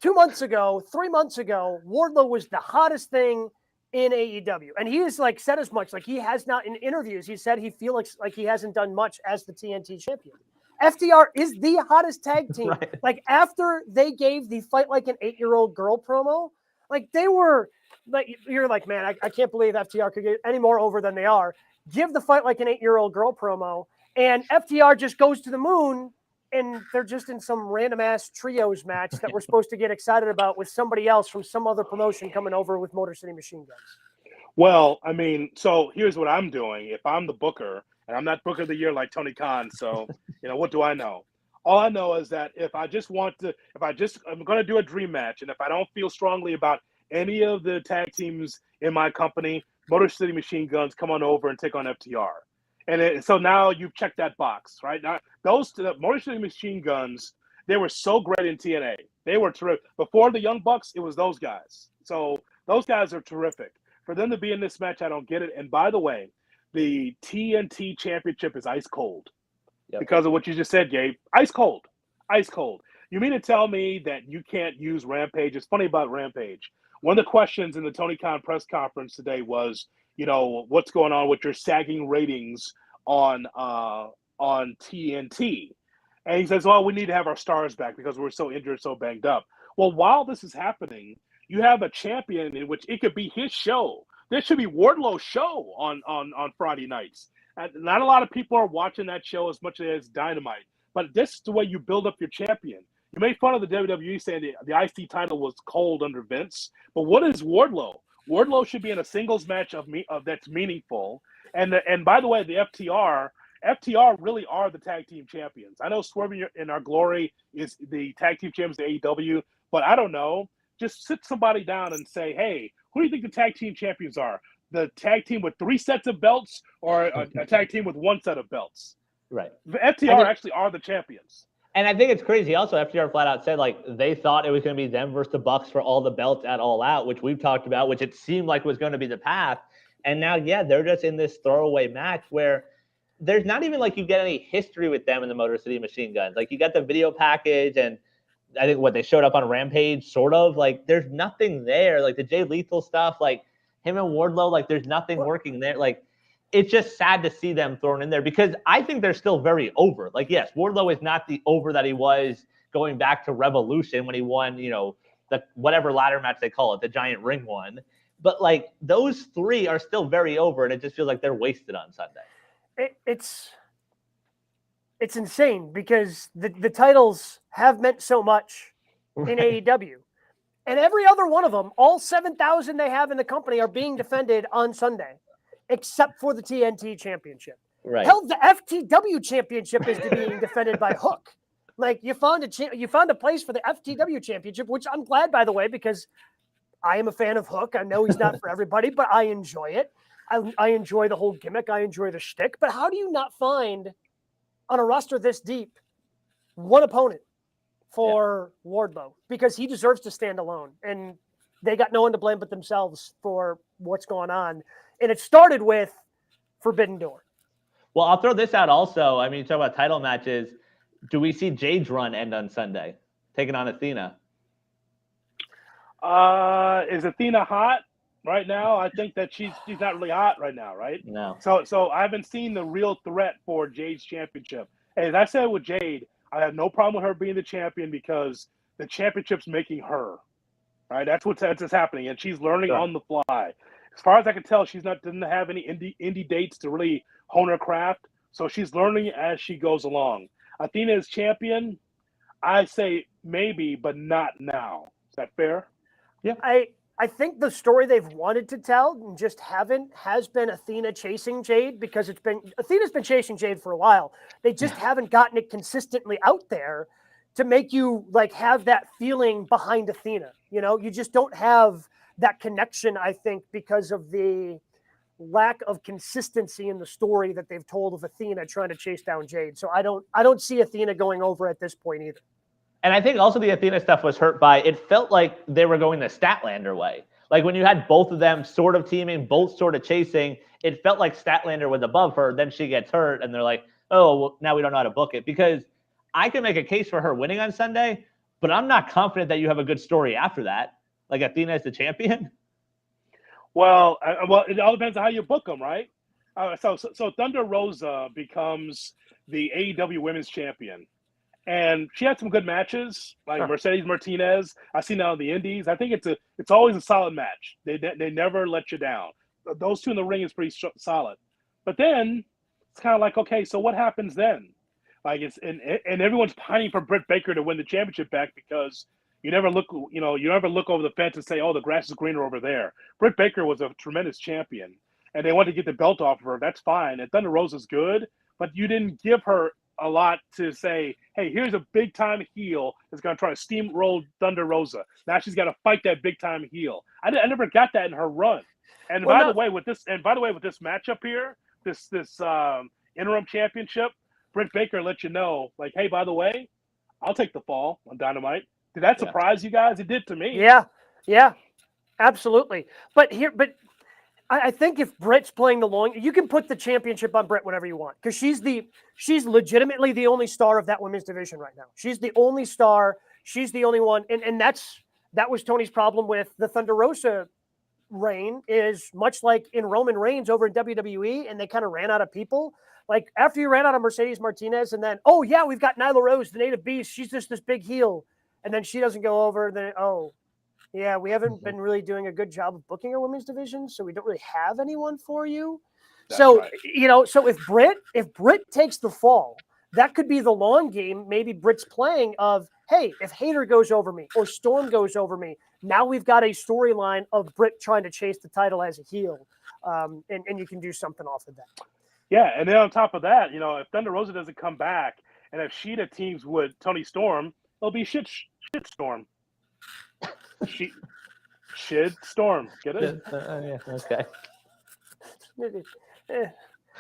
3 months ago, Wardlow was the hottest thing in AEW. And he has like said as much, like he has not in interviews, he said he feels like he hasn't done much as the TNT champion. FTR is the hottest tag team. Right. Like after they gave the fight like an 8-year-old girl promo, like they were like, you're like, man, I can't believe FTR could get any more over than they are. Give the fight like an 8-year-old girl promo, and FTR just goes to the moon, and they're just in some random ass trios match that we're supposed to get excited about with somebody else from some other promotion coming over with Motor City Machine Guns. Well, I mean, so here's what I'm doing. If I'm the booker, and I'm not Booker of the Year like Tony Khan, so, what do I know? All I know is that I'm going to do a dream match, and if I don't feel strongly about any of the tag teams in my company, Motor City Machine Guns come on over and take on FTR. And so now you've checked that box, right? Now, the Motor City Machine Guns, they were so great in TNA. They were terrific. Before the Young Bucks, it was those guys. So those guys are terrific. For them to be in this match, I don't get it. And by the way, the TNT Championship is ice cold because of what you just said, Gabe. Ice cold. Ice cold. You mean to tell me that you can't use Rampage? It's funny about Rampage. One of the questions in the Tony Khan press conference today was, what's going on with your sagging ratings on TNT? And he says, well, we need to have our stars back because we're so injured, so banged up. Well, while this is happening, you have a champion in which it could be his show. There should be Wardlow's show on Friday nights. And not a lot of people are watching that show as much as Dynamite. But this is the way you build up your champion. You made fun of the WWE saying the IC title was cold under Vince. But what is Wardlow? Wardlow should be in a singles match that's meaningful. And by the way, the FTR really are the tag team champions. I know Swerve in Our Glory is the tag team champions of AEW, but I don't know. just sit somebody down and say, hey, who do you think the tag team champions are? The tag team with 3 sets of belts or a tag team with 1 set of belts? Right. The FTR actually are the champions. And I think it's crazy. Also, FTR flat out said, like, they thought it was going to be them versus the Bucks for all the belts at All Out, which we've talked about, which it seemed like was going to be the path. And now, yeah, they're just in this throwaway match where there's not even like you get any history with them in the Motor City Machine Guns. Like, you got the video package, and I think they showed up on Rampage, sort of. Like, there's nothing there. Like, the Jay Lethal stuff, like, him and Wardlow, like, there's nothing working there. Like, it's just sad to see them thrown in there because I think they're still very over. Like, yes, Wardlow is not the over that he was going back to Revolution when he won, the whatever ladder match they call it, the giant ring one. But, like, those 3 are still very over, and it just feels like they're wasted on Sunday. It's insane because the titles have meant so much in AEW. And every other one of them, all 7,000 they have in the company are being defended on Sunday, except for the TNT Championship. Right. Hell, the FTW Championship is being defended by Hook. Like, you found a place for the FTW Championship, which I'm glad, by the way, because I am a fan of Hook. I know he's not for everybody, but I enjoy it. I enjoy the whole gimmick. I enjoy the shtick. But how do you not find, on a roster this deep, one opponent for Wardlow? Because he deserves to stand alone. And they got no one to blame but themselves for what's going on. And it started with Forbidden Door. Well, I'll throw this out also. I mean, you talk about title matches. Do we see Jade's run end on Sunday, taking on Athena? Is Athena hot right now? I think that she's not really hot right now, right? No. So I haven't seen the real threat for Jade's championship. And as I said with Jade, I have no problem with her being the champion because the championship's making her. Right? That's what's happening, and she's learning on the fly. As far as I can tell, doesn't have any indie dates to really hone her craft, so she's learning as she goes along. Athena is champion. I say maybe, but not now. Is that fair? Yeah. I think the story they've wanted to tell and just haven't has been Athena chasing Jade because Athena's been chasing Jade for a while. They just haven't gotten it consistently out there to make you like have that feeling behind Athena. You just don't have that connection, I think, because of the lack of consistency in the story that they've told of Athena trying to chase down Jade. So I don't see Athena going over at this point either. And I think also the Athena stuff was hurt by, it felt like they were going the Statlander way. Like when you had both of them sort of teaming, both sort of chasing, it felt like Statlander was above her. Then she gets hurt and they're like, oh, well, now we don't know how to book it. Because I can make a case for her winning on Sunday, but I'm not confident that you have a good story after that. Like Athena is the champion. Well, it all depends on how you book them, right? So Thunder Rosa becomes the AEW Women's Champion. And she had some good matches, like Mercedes Martinez. I've seen that on the Indies. I think it's always a solid match. They never let you down. Those 2 in the ring is pretty solid. But then it's kind of like, okay, so what happens then? Like and everyone's pining for Britt Baker to win the championship back because you never look over the fence and say, oh, the grass is greener over there. Britt Baker was a tremendous champion, and they wanted to get the belt off of her. That's fine. And Thunder Rosa's good, but you didn't give her a lot to say, hey, here's a big-time heel that's going to try to steamroll Thunder Rosa. Now she's got to fight that big-time heel. I never got that in her run. And by the way, with this matchup here, this interim championship, Britt Baker let you know, like, hey, by the way, I'll take the fall on Dynamite. Did that surprise you guys? It did to me. Yeah, absolutely. But I think if Britt's playing the long, you can put the championship on Britt whenever you want because she's legitimately the only star of that women's division right now. She's the only star. She's the only one, and that was Tony's problem with the Thunder Rosa reign. Is much like in Roman Reigns over in WWE, and they kind of ran out of people. Like after you ran out of Mercedes Martinez, and then we've got Nyla Rose, the Native Beast. She's just this big heel, and then she doesn't go over. Then yeah, we haven't been really doing a good job of booking our women's division, so we don't really have anyone for you. That's so right. So if Britt takes the fall, that could be the long game. Maybe Britt's playing of, hey, if Hayter goes over me or Storm goes over me, now we've got a storyline of Britt trying to chase the title as a heel, and you can do something off of that. Yeah, and then on top of that, if Thunder Rosa doesn't come back, and if Sheeta teams with Tony Storm, it'll be shit Storm. Shid Storm. Get it? Yeah, okay.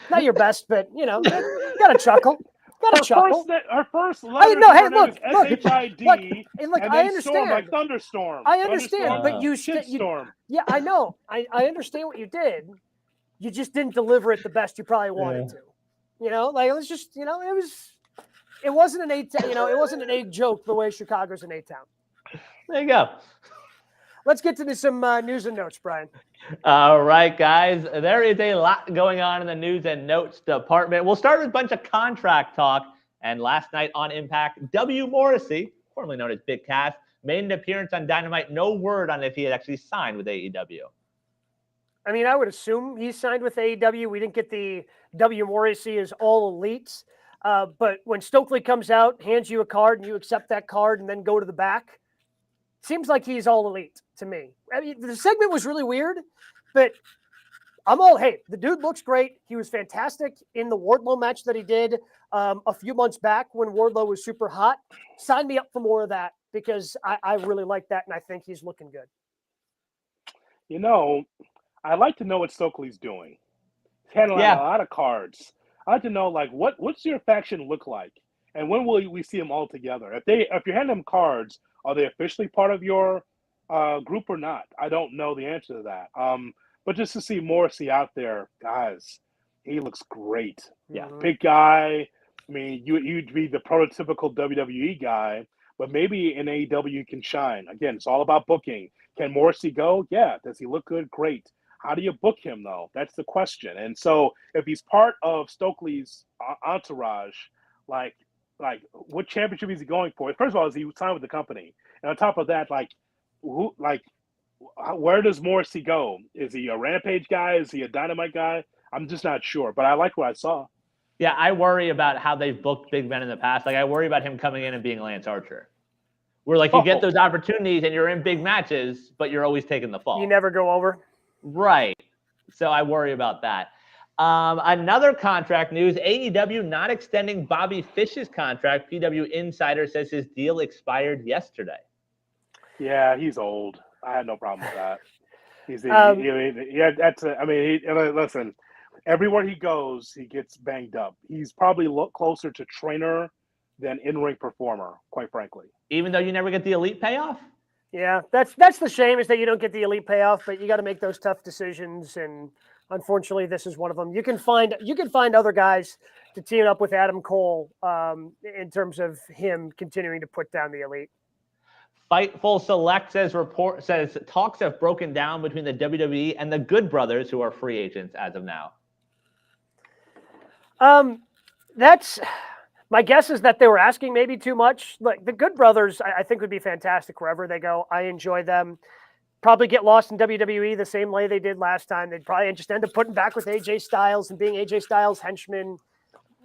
Not your best, but got a chuckle. Got a chuckle. Her first letter no, to hey, her name look, is look, SHID, look, look, and I then Storm, understand. like thunderstorm. I understand, but you Shitstorm. Yeah, I know. I understand what you did. You just didn't deliver it the best you probably wanted to. Like it was just, it wasn't an it wasn't an egg joke the way Chicago's an A-town. There you go. Let's get to some news and notes, Brian. All right, guys. There is a lot going on in the news and notes department. We'll start with a bunch of contract talk. And last night on Impact, W. Morrissey, formerly known as Big Cass, made an appearance on Dynamite. No word on if he had actually signed with AEW. I mean, I would assume he signed with AEW. We didn't get the W. Morrissey is all elite. But when Stokely comes out, hands you a card, and you accept that card and then go to the back, seems like he's all elite to me. I mean, the segment was really weird, but hey, the dude looks great. He was fantastic in the Wardlow match that he did a few months back when Wardlow was super hot. Sign me up for more of that because I really like that, and I think he's looking good. I'd like to know what Stokely's doing. He's handling a lot of cards. I'd like to know, like, what's your faction look like? And when will we see them all together? If you're handing them cards, are they officially part of your group or not? I don't know the answer to that. But just to see Morrissey out there, guys, he looks great. Yeah. Big guy. I mean, you'd be the prototypical WWE guy, but maybe in AEW you can shine. Again, it's all about booking. Can Morrissey go? Yeah. Does he look good? Great. How do you book him, though? That's the question. And so if he's part of Stokely's entourage, like what championship is he going for? First of all, is he signed with the company? And on top of that, where does Morrissey go? Is he a Rampage guy? Is he a Dynamite guy? I'm just not sure, but I like what I saw. Yeah, I worry about how they've booked big men in the past. Like, I worry about him coming in and being Lance Archer. Where, like, you get those opportunities and you're in big matches, but you're always taking the fall. You never go over. Right. So I worry about that. Another contract news, AEW not extending Bobby Fisch's contract. PW Insider says his deal expired yesterday. Yeah, he's old. I had no problem with that. Listen, everywhere he goes, he gets banged up. He's probably closer to trainer than in-ring performer, quite frankly. Even though you never get the elite payoff? Yeah, that's the shame is that you don't get the elite payoff, but you got to make those tough decisions, and unfortunately, this is one of them. You can find other guys to team up with Adam Cole in terms of him continuing to put down the elite. Fightful Select says talks have broken down between the WWE and the Good Brothers, who are free agents as of now. That's my guess is that they were asking maybe too much. Like the Good Brothers, I think would be fantastic wherever they go. I enjoy them. Probably get lost in WWE the same way they did last time. They'd probably just end up putting back with AJ Styles and being AJ Styles henchmen.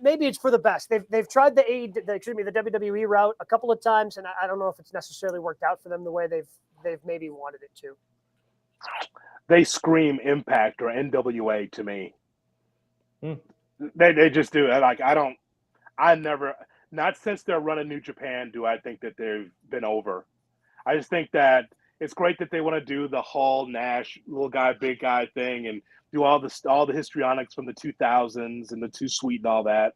Maybe it's for the best. They've tried the WWE route a couple of times, and I don't know if it's necessarily worked out for them the way they've maybe wanted it to. They scream Impact or NWA to me. They just do. Not since they're running New Japan do I think that they've been over. I just think that it's great that they want to do the Hall, Nash, little guy, big guy thing and do all the histrionics from the 2000s and the Too Sweet and all that.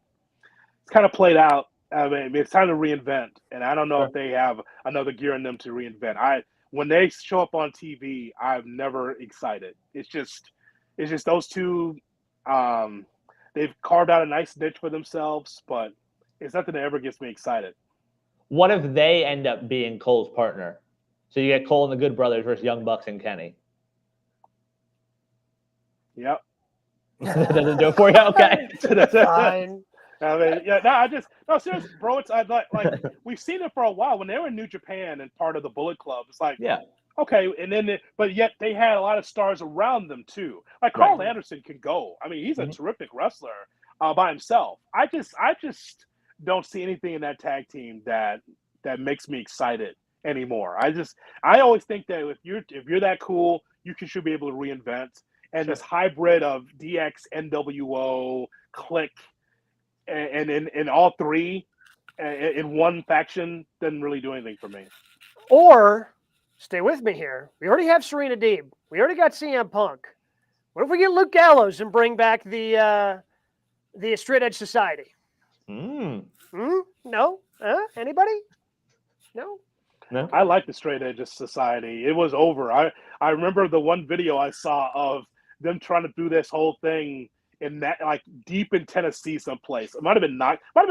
It's kind of played out. I mean, it's time to reinvent, and I don't know if they have another gear in them to reinvent. When they show up on TV, I'm never excited. It's just those two. They've carved out a nice niche for themselves, but it's nothing that ever gets me excited. What if they end up being Cole's partner? So you get Cole and the Good Brothers versus Young Bucks and Kenny. Yep. That doesn't do it for you? Okay. Fine. I mean, seriously, bro. It's like we've seen it for a while when they were in New Japan and part of the Bullet Club. It's like, okay, and then but yet they had a lot of stars around them too. Like Carl Anderson can go. I mean, he's a terrific wrestler by himself. I just don't see anything in that tag team that makes me excited anymore. I always think that if you're that cool, you should be able to reinvent. And this hybrid of DX, NWO, Click, and all three in one faction doesn't really do anything for me. Or stay with me here. We already have Serena Deeb. We already got CM Punk. What if we get Luke Gallows and bring back the Straight Edge Society? Mm. No? Anybody? No? No. I like the Straight Edge Society. It was over. I remember the one video I saw of them trying to do this whole thing in that, like, deep in Tennessee someplace. It might have been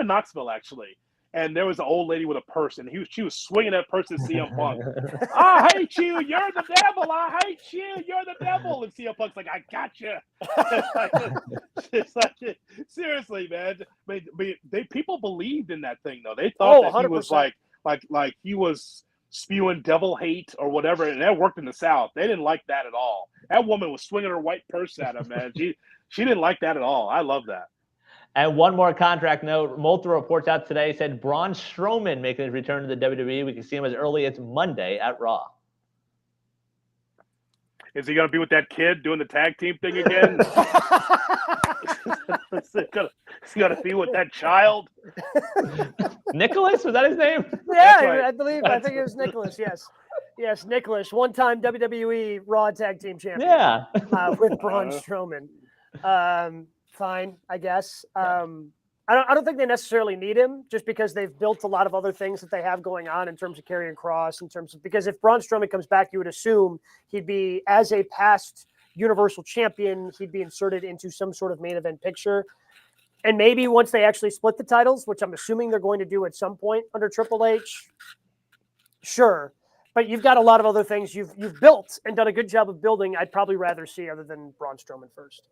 Knoxville actually. And there was an old lady with a purse, and she was swinging that purse at CM Punk. I hate you. You're the devil. I hate you. You're the devil. And CM Punk's like, I got you. It's like, seriously, man. People believed in that thing, though. They thought that 100%. he was like he was spewing devil hate or whatever, and that worked in the South. They didn't like that at all. That woman was swinging her white purse at him, man. She didn't like that at all. I love that. And one more contract note. Multiple reports out today said Braun Strowman making his return to the WWE. We can see him as early as Monday at Raw. Is he going to be with that kid doing the tag team thing again? Is he going to be with that child? Nicholas? Was that his name? Yeah, right. I think it was Nicholas, yes. Yes, Nicholas, one-time WWE Raw Tag Team Champion. Yeah. With Braun Strowman. Fine, I guess. I don't think they necessarily need him, just because they've built a lot of other things that they have going on in terms of Karrion Kross, because if Braun Strowman comes back, you would assume he'd be, as a past Universal Champion, he'd be inserted into some sort of main event picture. And maybe once they actually split the titles, which I'm assuming they're going to do at some point under Triple H, sure. But you've got a lot of other things you've built and done a good job of building. I'd probably rather see other than Braun Strowman first.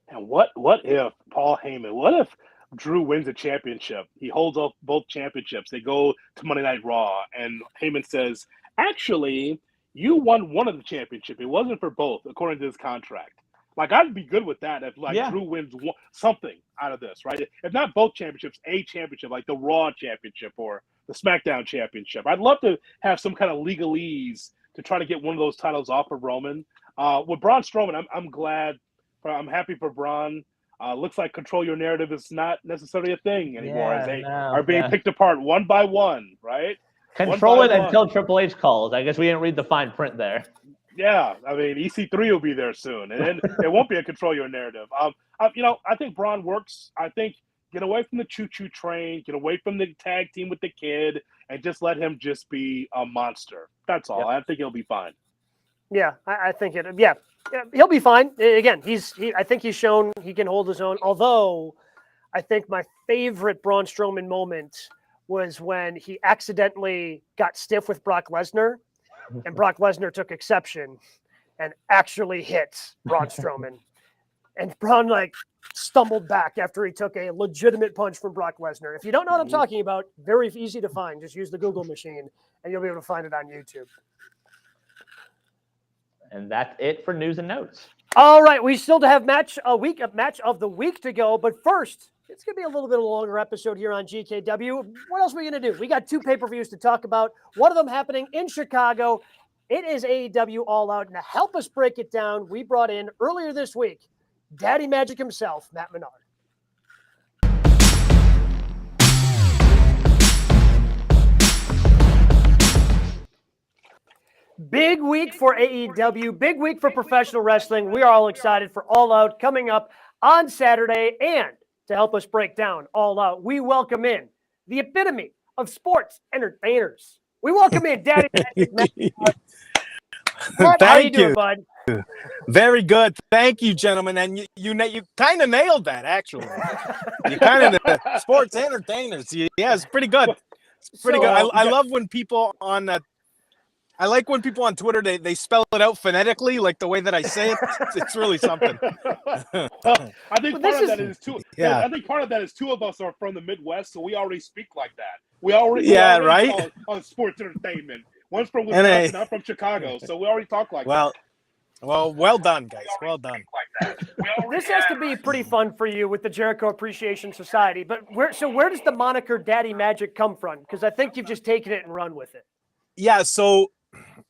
And what if Paul Heyman, what if Drew wins the championship? He holds up both championships. They go to Monday Night Raw, and Heyman says, actually, you won one of the championship. It wasn't for both, according to his contract. Like, I'd be good with that if, Drew wins something out of this, right? If not both championships, a championship, like the Raw championship or the SmackDown championship. I'd love to have some kind of legalese to try to get one of those titles off of Roman. With Braun Strowman, I'm glad. I'm happy for Braun. Looks like control your narrative is not necessarily a thing anymore, as they are being picked apart one by one, right? Control it until Triple H calls. I guess we didn't read the fine print there. Yeah, I mean, EC3 will be there soon, and then it won't be a control your narrative. I think Braun works. I think get away from the choo-choo train, get away from the tag team with the kid, and just let him just be a monster. That's all. Yep. I think he'll be fine. Yeah, I think it. Yeah, he'll be fine. Again, I think he's shown he can hold his own. Although, I think my favorite Braun Strowman moment was when he accidentally got stiff with Brock Lesnar, and Brock Lesnar took exception and actually hit Braun Strowman, and Braun stumbled back after he took a legitimate punch from Brock Lesnar. If you don't know what I'm talking about, very easy to find. Just use the Google machine, and you'll be able to find it on YouTube. And that's it for news and notes. All right, we still have match of the week to go. But first, it's going to be a little bit of a longer episode here on GKW. What else are we going to do? We got 2 pay-per-views to talk about. One of them happening in Chicago. It is AEW All Out. And to help us break it down, we brought in earlier this week Daddy Magic himself, Matt Menard. Big week for AEW, big week for professional wrestling. We are all excited for All Out coming up on Saturday. And to help us break down All Out, we welcome in the epitome of sports entertainers. We welcome in Daddy Magic. How are you doing, bud? Very good. Thank you, gentlemen. And you kind of nailed that, actually. You kind of sports entertainers. Yeah, it's pretty good. It's pretty good. I love when people on I like when people on Twitter, they spell it out phonetically, like the way that I say it. It's really something. I think part of that is two. Yeah. I think part of that is 2 of us are from the Midwest, so we already speak like that. We already right on sports entertainment. One's from Wisconsin, not from Chicago, so we already talk like that. Well done, guys. Well done. This has to be pretty fun for you with the Jericho Appreciation Society. But where does the moniker Daddy Magic come from? Because I think you've just taken it and run with it. Yeah. So.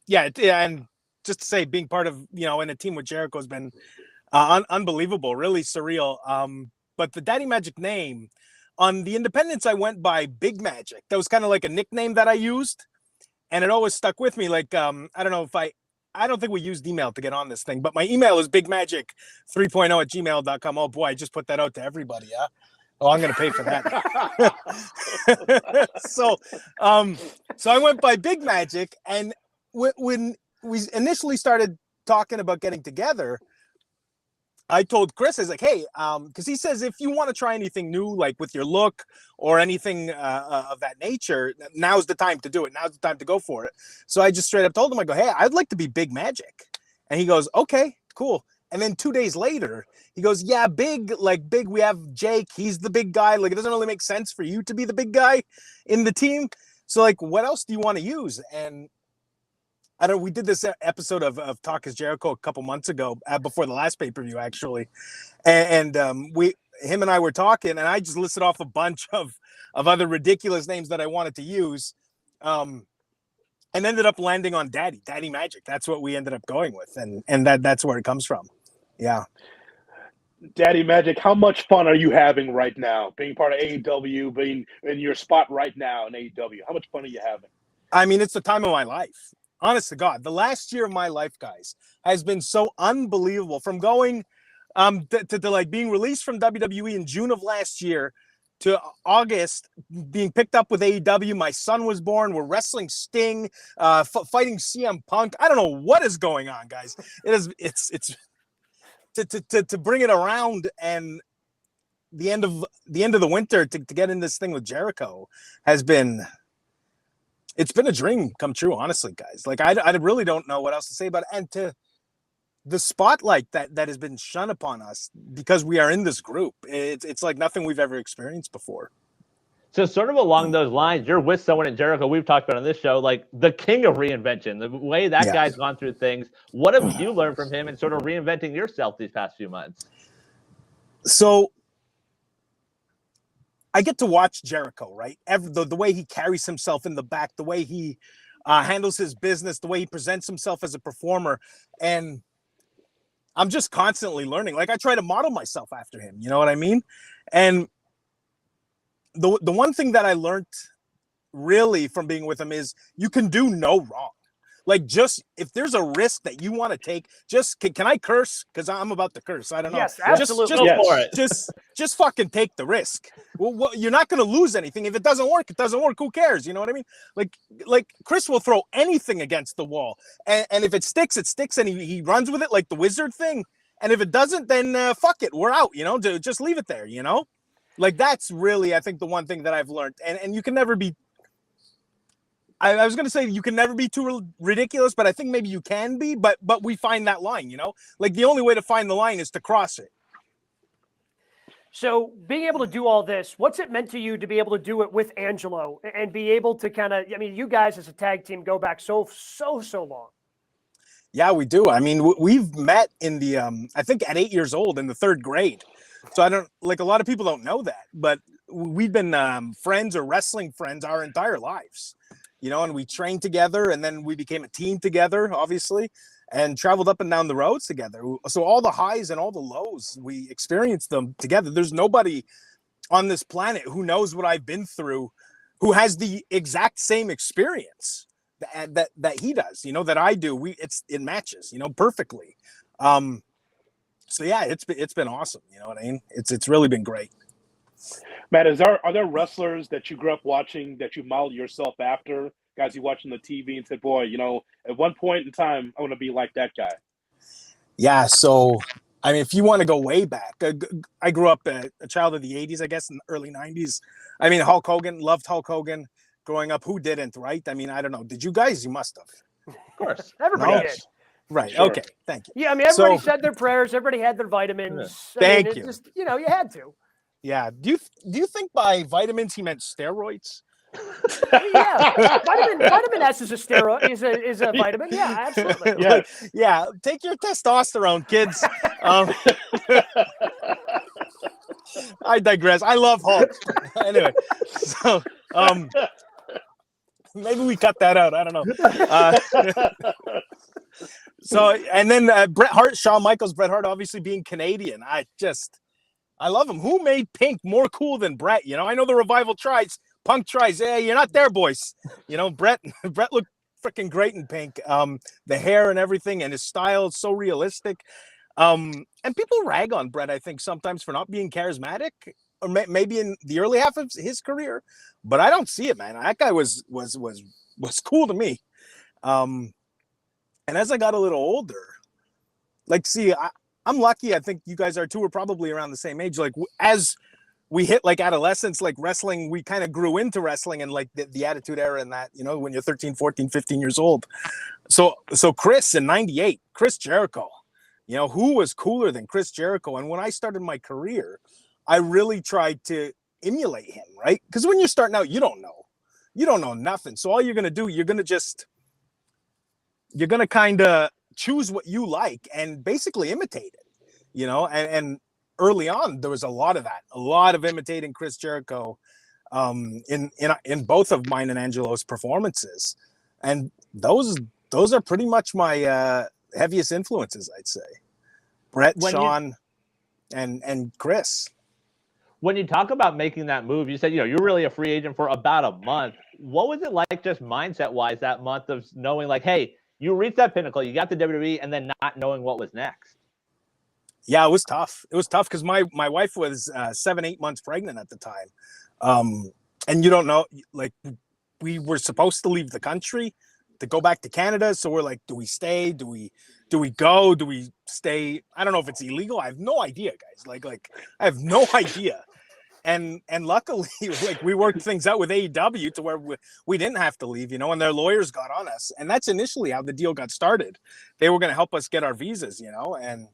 Yeah, and just to say, being part of in a team with Jericho has been unbelievable, really surreal. But the Daddy Magic name on the independents, I went by Big Magic. That was kind of like a nickname that I used, and it always stuck with me. Like, I don't know if I don't think we used email to get on this thing, but my email is bigmagic3.0@gmail.com. Oh boy, I just put that out to everybody. Huh? Oh, I'm going to pay for that. So I went by Big Magic, and when we initially started talking about getting together, I told Chris, I was like, hey, because he says if you want to try anything new, like with your look or anything of that nature, now's the time to do it. Now's the time to go for it. So I just straight up told him, I go, hey, I'd like to be Big Magic. And he goes, okay, cool. And then 2 days later, he goes, yeah, big, we have Jake. He's the big guy. Like, it doesn't really make sense for you to be the big guy in the team. So, like, what else do you want to use? And we did this episode of Talk is Jericho a couple months ago, before the last pay-per-view, actually. And him and I were talking, and I just listed off a bunch of other ridiculous names that I wanted to use. And ended up landing on Daddy Magic. That's what we ended up going with. And that's where it comes from. Yeah. Daddy Magic, how much fun are you having right now? Being part of AEW, being in your spot right now in AEW. How much fun are you having? I mean, it's the time of my life. Honest to God, the last year of my life, guys, has been so unbelievable. From going to like being released from WWE in June of last year to August, being picked up with AEW. My son was born. We're wrestling Sting, fighting CM Punk. I don't know what is going on, guys. It's to bring it around, and the end of the winter to get in this thing with Jericho has been. It's been a dream come true, honestly, guys. Like, I really don't know what else to say about it. And to the spotlight that has been shone upon us because we are in this group, it's like nothing we've ever experienced before. So sort of along those lines, you're with someone at Jericho we've talked about on this show, like the king of reinvention, the way that guy's gone through things. What have you learned from him and sort of reinventing yourself these past few months? So I get to watch Jericho, right? The way he carries himself in the back, the way he handles his business, the way he presents himself as a performer. And I'm just constantly learning. Like, I try to model myself after him. You know what I mean? And the one thing that I learned really from being with him is you can do no wrong. Like, just if there's a risk that you want to take, just can I curse? Because I'm about to curse. I don't know. Yes, absolutely. Go for it. Just fucking take the risk. Well, you're not going to lose anything. If it doesn't work, it doesn't work. Who cares? You know what I mean? Like Chris will throw anything against the wall, and if it sticks, it sticks, and he runs with it like the wizard thing. And if it doesn't, then fuck it, we're out. You know, just leave it there. You know, like that's really, I think, the one thing that I've learned. And you can never be. I was going to say you can never be too ridiculous, but I think maybe you can be, but we find that line, you know, like the only way to find the line is to cross it. So being able to do all this, what's it meant to you to be able to do it with Angelo and be able to kind of, I mean, you guys as a tag team go back so long. Yeah, we do. I mean, we've met in the, I think at 8 years old in the 3rd grade. So I don't, like, a lot of people don't know that, but we've been friends or wrestling friends our entire lives. You know, and we trained together, and then we became a team together, obviously, and traveled up and down the roads together. So all the highs and all the lows, we experienced them together. There's nobody on this planet who knows what I've been through, who has the exact same experience that he does, you know, that I do. It matches, you know, perfectly. So yeah, it's been awesome. You know what I mean? It's really been great. Matt, are there wrestlers that you grew up watching that you modeled yourself after? Guys you watch on the TV and said, boy, you know, at one point in time, I want to be like that guy. Yeah, so, I mean, if you want to go way back, I grew up a child of the 80s, I guess, in the early 90s. I mean, Hulk Hogan, loved Hulk Hogan growing up. Who didn't, right? I mean, I don't know. Did you guys? You must have. Of course. Everybody did. Right, Sure. Okay, thank you. Yeah, I mean, everybody said their prayers. Everybody had their vitamins. Thank you. Just, you know, you had to. Yeah. Do you think by vitamins he meant steroids? Yeah, vitamin S is a steroid. Is a vitamin. Yeah, absolutely. Yeah. Yeah. Take your testosterone, kids. I digress. I love Hulk. Anyway, so maybe we cut that out. I don't know. So, and then Bret Hart, Shawn Michaels, Bret Hart, obviously being Canadian. I love him. Who made Pink more cool than Bret? You know, I know the Revival tries, Punk tries. Hey, you're not there, boys. You know, Bret looked freaking great in pink. The hair and everything, and his style is so realistic. And people rag on Bret, I think, sometimes for not being charismatic, or maybe in the early half of his career. But I don't see it, man. That guy was cool to me. And as I got a little older, like, see, I'm lucky. I think you guys are too. We're probably around the same age. Like, as we hit like adolescence, like wrestling, we kind of grew into wrestling and like the Attitude Era and that, you know, when you're 13, 14, 15 years old. So Chris in 98, Chris Jericho, you know, who was cooler than Chris Jericho? And when I started my career, I really tried to emulate him, right? Because when you're starting out, you don't know nothing. So all you're going to do, you're going to kind of choose what you like and basically imitate it, you know, and early on, there was a lot of that, a lot of imitating Chris Jericho in both of mine and Angelo's performances. And those are pretty much my heaviest influences, I'd say. Bret, Shawn, and Chris. When you talk about making that move, you said, you know, you're really a free agent for about a month. What was it like just mindset-wise that month of knowing like, hey, you reached that pinnacle, you got the WWE, and then not knowing what was next? Yeah, it was tough. It was tough because my wife was 7-8 months pregnant at the time. And you don't know, like, we were supposed to leave the country to go back to Canada. So we're like, do we stay? Do we go? Do we stay? I don't know if it's illegal. I have no idea, guys. Like I have no idea. And luckily, like, we worked things out with AEW to where we didn't have to leave, you know, and their lawyers got on us. And that's initially how the deal got started. They were going to help us get our visas, you know, and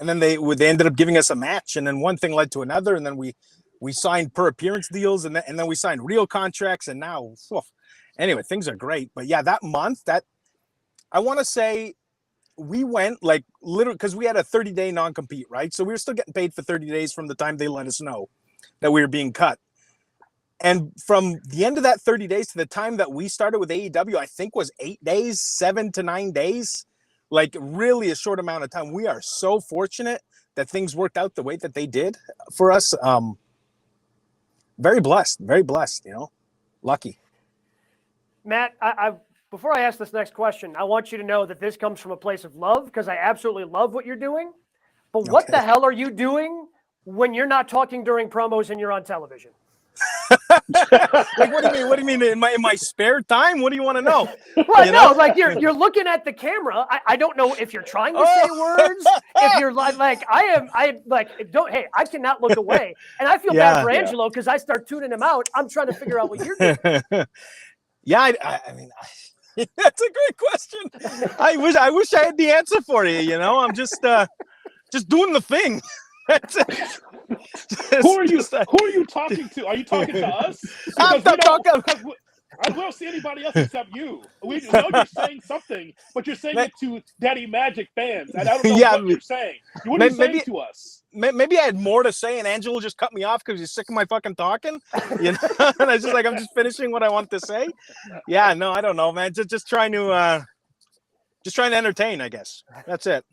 then they ended up giving us a match, and then one thing led to another, and then we signed per appearance deals, and then we signed real contracts, and now, anyway, things are great. But yeah, that month, that I want to say we went like literally because we had a 30-day non-compete, right? So we were still getting paid for 30 days from the time they let us know that we were being cut. And from the end of that 30 days to the time that we started with AEW, I think was 8 days, 7 to 9 days. Like, really a short amount of time. We are so fortunate that things worked out the way that they did for us. Very blessed, you know, lucky. Matt, I before I ask this next question, I want you to know that this comes from a place of love because I absolutely love what you're doing. But what the hell are you doing when you're not talking during promos and you're on television? Like, what do you mean in my spare time? What do you want to know? Well, you know? Like you're looking at the camera. I don't know if you're trying to say words, if you're like I cannot look away. And I feel bad for Angelo because I start tuning him out. I'm trying to figure out what you're doing. Yeah, I mean, that's a great question. I wish I had the answer for you, you know. I'm just doing the thing. Who are you talking to? Are you talking to us? I'm not talking. I don't see anybody else except you. We know you're saying something, but you're saying it to Daddy Magic fans. And I don't know what you're saying. What are you saying to us? Maybe I had more to say, and Angelo just cut me off because he's sick of my fucking talking. You know, and I was just like, I'm just finishing what I want to say. Yeah, no, I don't know, man. Just trying to entertain, I guess. That's it.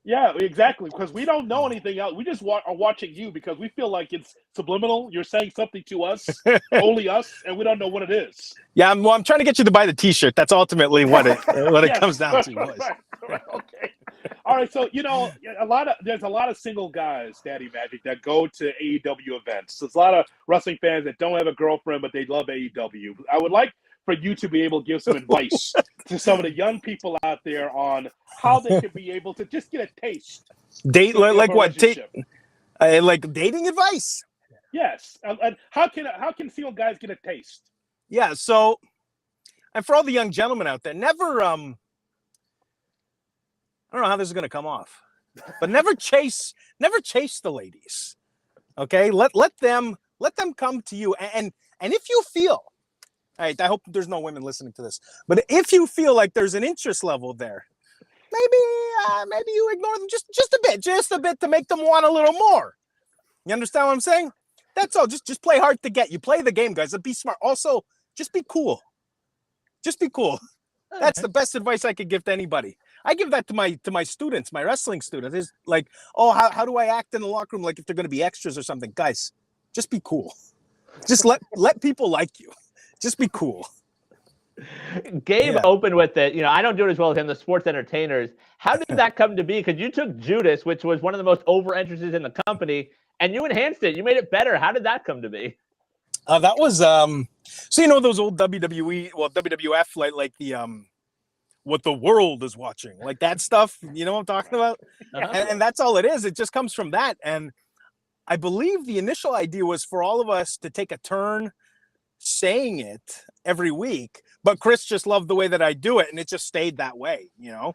Yeah, exactly. Because we don't know anything else. We just are watching you because we feel like it's subliminal. You're saying something to us, only us, and we don't know what it is. Yeah, I'm trying to get you to buy the T-shirt. That's ultimately what it comes down to. Right. Okay. All right. So there's a lot of single guys, Daddy Magic, that go to AEW events. There's a lot of wrestling fans that don't have a girlfriend, but they love AEW. I would like for you to be able to give some advice to some of the young people out there on how they could be able to just get a taste. Like what? Like dating advice? Yes. And how can single guys get a taste? Yeah. So, and for all the young gentlemen out there, never I don't know how this is going to come off, but never chase the ladies. Okay, let them come to you, and if you feel. All right, I hope there's no women listening to this. But if you feel like there's an interest level there, maybe you ignore them just a bit to make them want a little more. You understand what I'm saying? That's all. Just play hard to get. You play the game, guys. And be smart. Also, just be cool. Just be cool. That's the best advice I could give to anybody. I give that to my students, my wrestling students. Is like, oh, how do I act in the locker room? Like if they're going to be extras or something, guys. Just be cool. Just let people like you. Just be cool. Gabe Yeah. opened with it. You know, I don't do it as well as him, the sports entertainers. How did that come to be? Because you took Judas, which was one of the most over entrances in the company, and you enhanced it. You made it better. How did that come to be? That was so you know those old WWE, well WWF, like the what the world is watching, like that stuff. You know what I'm talking about? And that's all it is. It just comes from that. And I believe the initial idea was for all of us to take a turn saying it every week, but Chris just loved the way that I do it, and it just stayed that way, you know?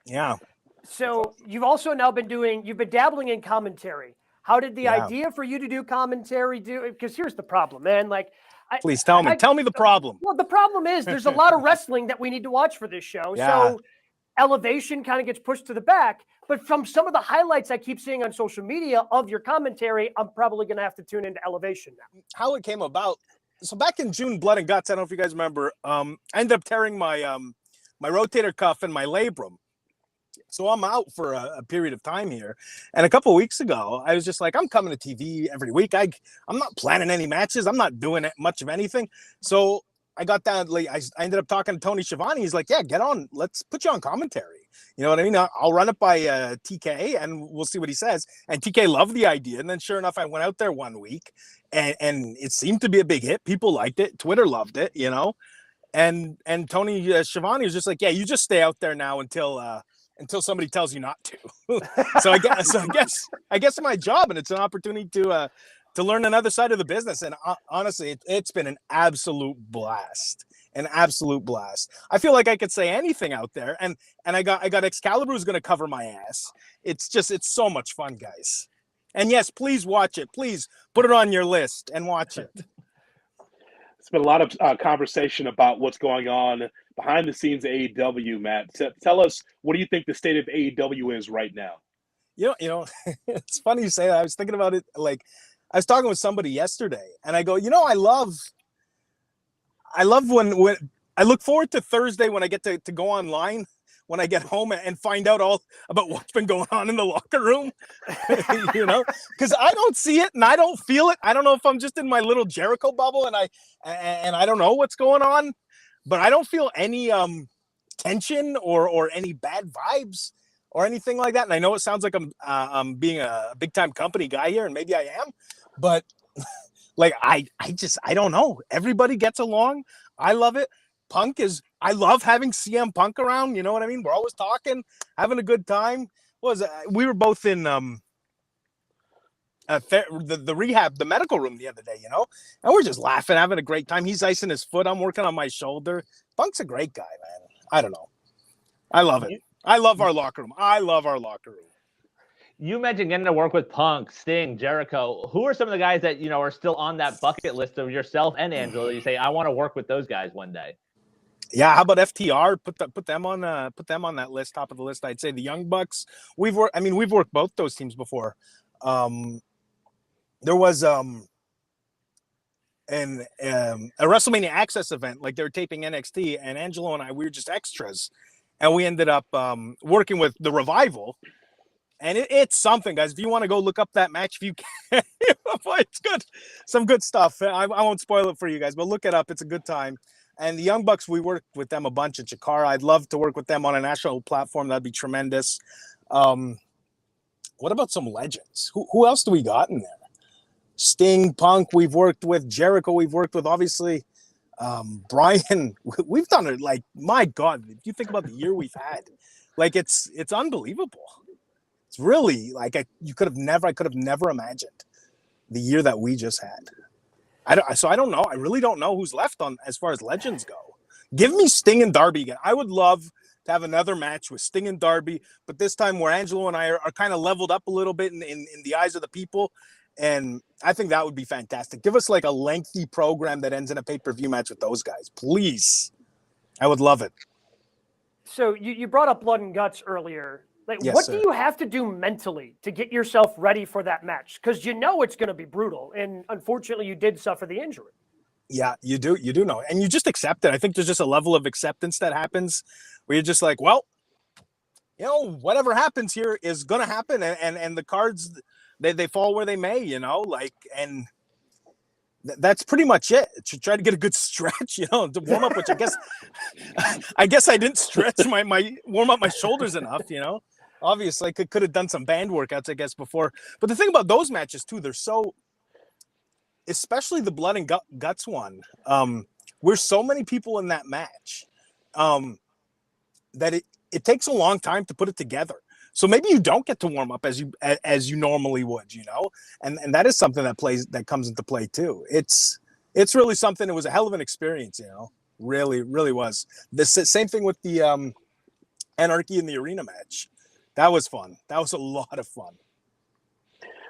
Yeah. So you've also now you've been dabbling in commentary. How did the idea for you to do commentary do? Because here's the problem, man. Like, please tell me the problem. Well, the problem is there's a lot of wrestling that we need to watch for this show. Yeah. So Elevation kind of gets pushed to the back. But from some of the highlights I keep seeing on social media of your commentary, I'm probably going to have to tune into Elevation now. How it came about. So back in June, Blood and Guts, I don't know if you guys remember, I ended up tearing my my rotator cuff and my labrum. So I'm out for a period of time here. And a couple of weeks ago, I was just like, I'm coming to TV every week. I'm not planning any matches. I'm not doing much of anything. So I got down, like, I ended up talking to Tony Schiavone. He's like, yeah, get on. Let's put you on commentary. You know what I mean? I'll run it by TK and we'll see what he says. And TK loved the idea. And then sure enough, I went out there one week and it seemed to be a big hit. People liked it. Twitter loved it, you know? And Tony Schiavone was just like, yeah, you just stay out there now until somebody tells you not to. So I guess my job, and it's an opportunity to learn another side of the business. And honestly, it's been an absolute blast. An absolute blast. I feel like I could say anything out there, and I got Excalibur who's going to cover my ass. It's so much fun, guys. And yes, please watch it. Please put it on your list and watch it. It's been a lot of conversation about what's going on behind the scenes at AEW, Matt. Tell us, what do you think the state of AEW is right now? You know, it's funny you say that. I was thinking about it. Like, I was talking with somebody yesterday, and I go, you know, I love when I look forward to Thursday when I get to go online when I get home and find out all about what's been going on in the locker room, you know, because I don't see it and I don't feel it. I don't know if I'm just in my little Jericho bubble and I don't know what's going on, but I don't feel any tension or any bad vibes or anything like that. And I know it sounds like I'm being a big time company guy here, and maybe I am, but like I don't know. Everybody gets along. I love it. I love having CM Punk around. You know what I mean? We're always talking, having a good time. We were both in the rehab, the medical room the other day, you know, and we're just laughing, having a great time. He's icing his foot. I'm working on my shoulder. Punk's a great guy, man. I don't know. I love it. I love our locker room. You mentioned getting to work with Punk, Sting, Jericho. Who are some of the guys that, you know, are still on that bucket list of yourself and Angela? You say, I want to work with those guys one day. Yeah, how about FTR? Put them on that list, top of the list. I'd say the Young Bucks. We've worked both those teams before. There was a WrestleMania Access event, like they were taping NXT, and Angelo and I, we were just extras, and we ended up working with the Revival. And it's something, guys. If you want to go look up that match, if you can, it's good. Some good stuff. I won't spoil it for you guys, but look it up. It's a good time. And the Young Bucks, we worked with them a bunch at Chikara. I'd love to work with them on a national platform. That'd be tremendous. What about some legends? Who else do we got in there? Sting, Punk, we've worked with. Jericho, we've worked with, obviously. Brian, we've done it. Like, my God, if you think about the year we've had, like it's unbelievable. It's really like I could have never imagined the year that we just had. I don't know. I really don't know who's left on as far as legends go. Give me Sting and Darby again. I would love to have another match with Sting and Darby, but this time where Angelo and I are kind of leveled up a little bit in the eyes of the people. And I think that would be fantastic. Give us like a lengthy program that ends in a pay-per-view match with those guys, please. I would love it. So you brought up Blood and Guts earlier. Like, yes, what sir. do you have to do mentally to get yourself ready for that match? Because you know it's going to be brutal, and unfortunately, you did suffer the injury. Yeah, you do know, and you just accept it. I think there's just a level of acceptance that happens where you're just like, well, you know, whatever happens here is going to happen, and the cards they fall where they may, you know, like, and that's pretty much it. To try to get a good stretch, to warm up, which I guess I didn't stretch my warm up my shoulders enough, Obviously, I could have done some band workouts, I guess, before. But the thing about those matches too, they're so, especially the blood and guts one. We're so many people in that match that it takes a long time to put it together. So maybe you don't get to warm up as you normally would, and that is something that comes into play too. It's really something. It was a hell of an experience, really, really was. The same thing with the Anarchy in the Arena match. That was fun. That was a lot of fun.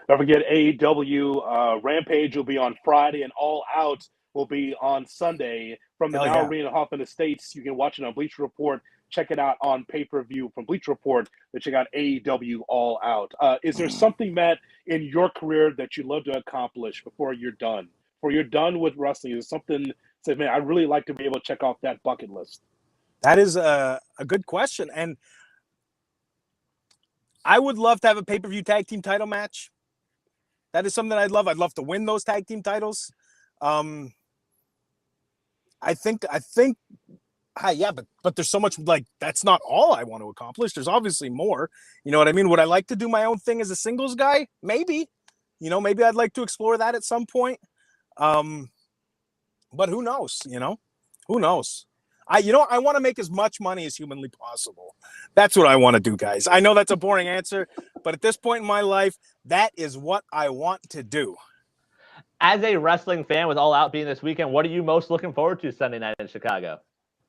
Don't forget AEW Rampage will be on Friday, and All Out will be on Sunday from the Now Arena Hoffman Estates. You can watch it on Bleacher Report. Check it out on pay-per-view from Bleacher Report. To check out AEW All Out. Is there something, Matt, in your career that you'd love to accomplish before you're done? Before you're done with wrestling, is there something that, man, I'd really like to be able to check off that bucket list? That is a good question. And I would love to have a pay-per-view tag team title match. That is something I'd love. I'd love to win those tag team titles. I think, but there's so much, that's not all I want to accomplish. There's obviously more. You know what I mean? Would I like to do my own thing as a singles guy? Maybe. Maybe I'd like to explore that at some point. But who knows? Who knows? I want to make as much money as humanly possible. That's what I want to do, guys. I know that's a boring answer, but at this point in my life, that is what I want to do. As a wrestling fan, with All Out being this weekend, what are you most looking forward to Sunday night in Chicago?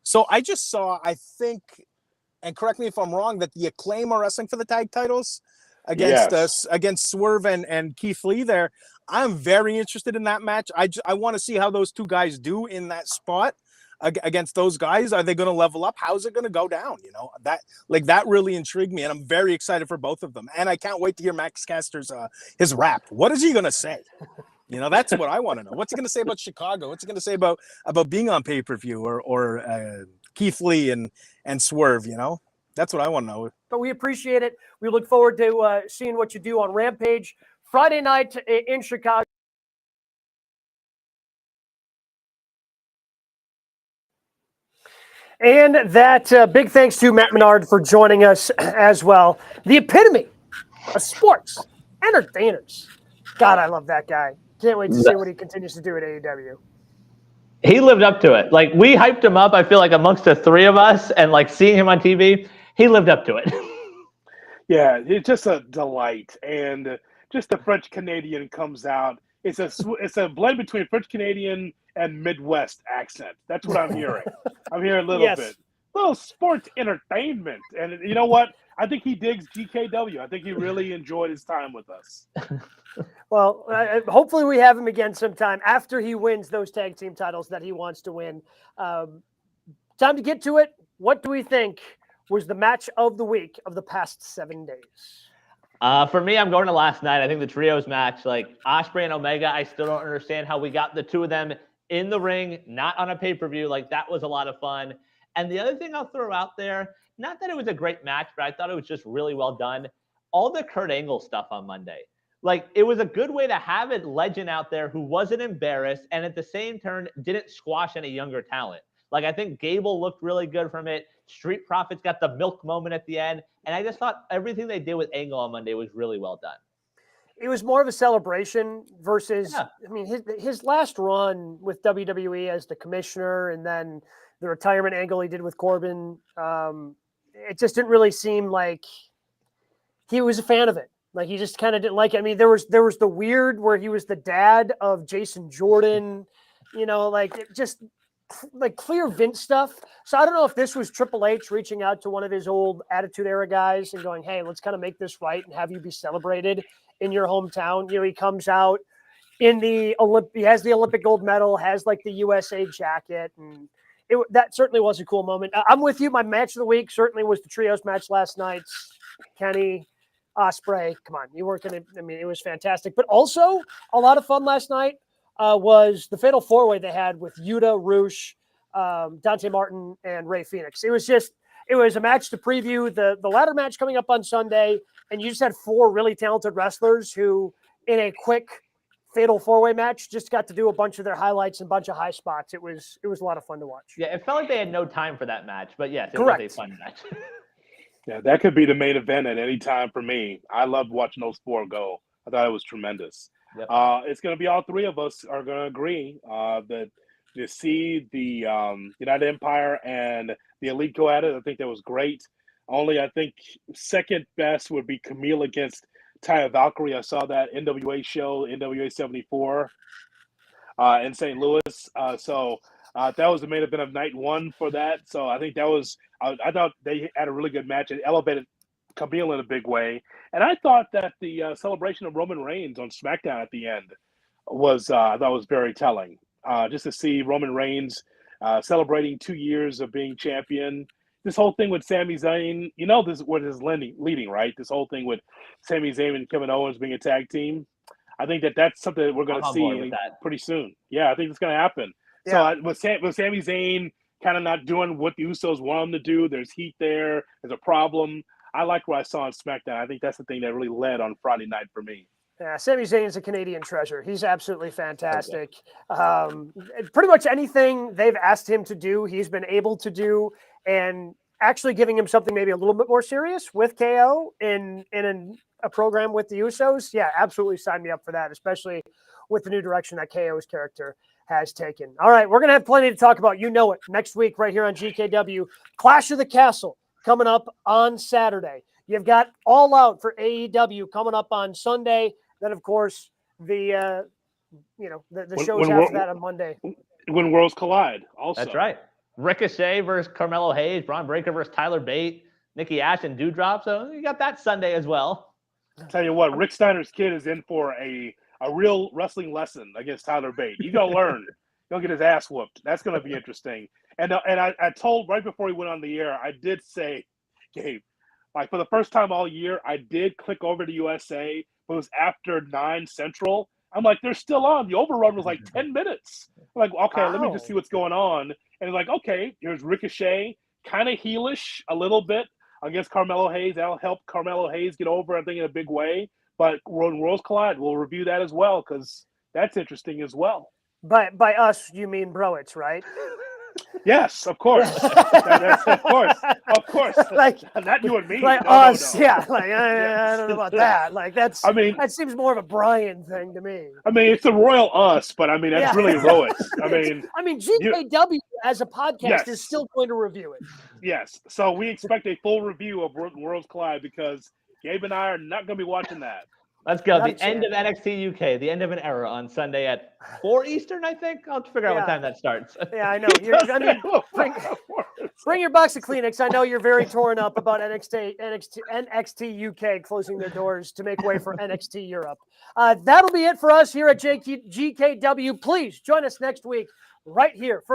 So I just saw, I think, and correct me if I'm wrong, that the Acclaim are wrestling for the tag titles against Swerve and Keith Lee there. I'm very interested in that match. I want to see how those two guys do in that spot against those guys. Are they going to level up? How's it going to go down? That really intrigued me, and I'm very excited for both of them. And I can't wait to hear Max Caster's his rap. What is he going to say? That's what I want to know. What's he going to say about Chicago? What's he going to say about being on pay-per-view or Keith Lee and Swerve? That's what I want to know. But we appreciate it. We look forward to seeing what you do on Rampage Friday night in Chicago. And that big thanks to Matt Menard for joining us as well. The epitome of sports entertainers. God, I love that guy. Can't wait to see what he continues to do at AEW. He lived up to it. We hyped him up, I feel like, amongst the three of us, and seeing him on TV, he lived up to it. Yeah, it's just a delight. And just the French Canadian comes out. It's a blend between French Canadian and Midwest accent. That's what I'm hearing. I'm hearing a little bit. Little sports entertainment. And you know what? I think he digs GKW. I think he really enjoyed his time with us. Well, hopefully we have him again sometime after he wins those tag team titles that he wants to win. Time to get to it. What do we think was the match of the week of the past 7 days? For me, I'm going to last night. I think the trios match, Ospreay and Omega, I still don't understand how we got the two of them in the ring, not on a pay-per-view. That was a lot of fun. And the other thing I'll throw out there, not that it was a great match, but I thought it was just really well done. All the Kurt Angle stuff on Monday. It was a good way to have a legend out there who wasn't embarrassed and at the same turn didn't squash any younger talent. I think Gable looked really good from it. Street Profits got the milk moment at the end. And I just thought everything they did with Angle on Monday was really well done. It was more of a celebration versus, his last run with WWE as the commissioner and then the retirement angle he did with Corbin, it just didn't really seem like he was a fan of it. He just kind of didn't like it. There was the weird where he was the dad of Jason Jordan, just clear Vince stuff. So I don't know if this was Triple H reaching out to one of his old Attitude Era guys and going, hey, let's kind of make this right and have you be celebrated in your hometown. He comes out in he has the Olympic gold medal, has the USA jacket. And that certainly was a cool moment. I'm with you. My match of the week certainly was the trios match last night. Kenny, Ospreay, come on, you weren't going to, it was fantastic. But also a lot of fun last night was the Fatal 4-Way they had with Yuta, Rush, Dante Martin, and Rey Fenix. It was a match to preview the ladder match coming up on Sunday, and you just had four really talented wrestlers who, in a quick fatal 4-way match. Just got to do a bunch of their highlights and a bunch of high spots. It was a lot of fun to watch. Yeah, it felt like they had no time for that match, but yes, it Correct. was a fun match. Yeah, that could be the main event at any time for me. I loved watching those four go. I thought it was tremendous. Yep. It's going to be all three of us are going to agree that to see the United Empire and the Elite go at it, I think that was great. Only I think second best would be Camille against Taya Valkyrie. I saw that NWA show, NWA 74 in St. Louis. So that was the main event of night one for that. So I think that was I thought they had a really good match. It elevated Camille in a big way. And I thought that the celebration of Roman Reigns on SmackDown at the end was I thought was very telling. Just to see Roman Reigns celebrating 2 years of being champion. This whole thing with Sami Zayn, this is what is leading, right? This whole thing with Sami Zayn and Kevin Owens being a tag team. I think that's something that we're going to see pretty soon. Yeah, I think it's going to happen. Yeah. So with Sami Zayn kind of not doing what the Usos want him to do, there's heat there. There's a problem. I like what I saw on SmackDown. I think that's the thing that really led on Friday night for me. Yeah, Sami Zayn is a Canadian treasure. He's absolutely fantastic. Pretty much anything they've asked him to do, he's been able to do, and actually giving him something maybe a little bit more serious with KO in a program with the Usos. Yeah, absolutely sign me up for that, especially with the new direction that KO's character has taken. All right, we're going to have plenty to talk about. You know it. Next week right here on GKW, Clash of the Castle coming up on Saturday. You've got All Out for AEW coming up on Sunday. Then, of course, the shows after that on Monday. When Worlds Collide, also. That's right. Ricochet versus Carmelo Hayes, Braun Breaker versus Tyler Bate, Nikki Ash and Doudrop. So you got that Sunday as well. Tell you what, Rick Steiner's kid is in for a real wrestling lesson against Tyler Bate. He's going to learn. He'll get his ass whooped. That's going to be interesting. And I told right before he went on the air, I did say, Gabe, like for the first time all year, I did click over to USA. But it was after 9 Central. I'm like, they're still on. The overrun was like 10 minutes. I'm like, okay, Let me just see what's going on. And like, okay, here's Ricochet, kind of heelish a little bit against Carmelo Hayes. That'll help Carmelo Hayes get over, I think, in a big way. But when Worlds Collide, we'll review that as well because that's interesting as well. By us, you mean Broets, right? Yes, of course. Of course. Like not you and me. Like no, us, no. yeah. Like I don't know about that. Like that seems more of a Brian thing to me. I mean, it's a royal us, but I mean that's really Roets. I mean, GKW as a podcast is still going to review it. Yes. So we expect a full review of Worlds Collide because Gabe and I are not going to be watching that. Let's go. The end of NXT UK, the end of an era on Sunday at 4 Eastern, I think. I'll figure out what time that starts. Yeah, I know. Bring your box of Kleenex. I know you're very torn up about NXT UK closing their doors to make way for NXT Europe. That'll be it for us here at GKW. Please join us next week right here for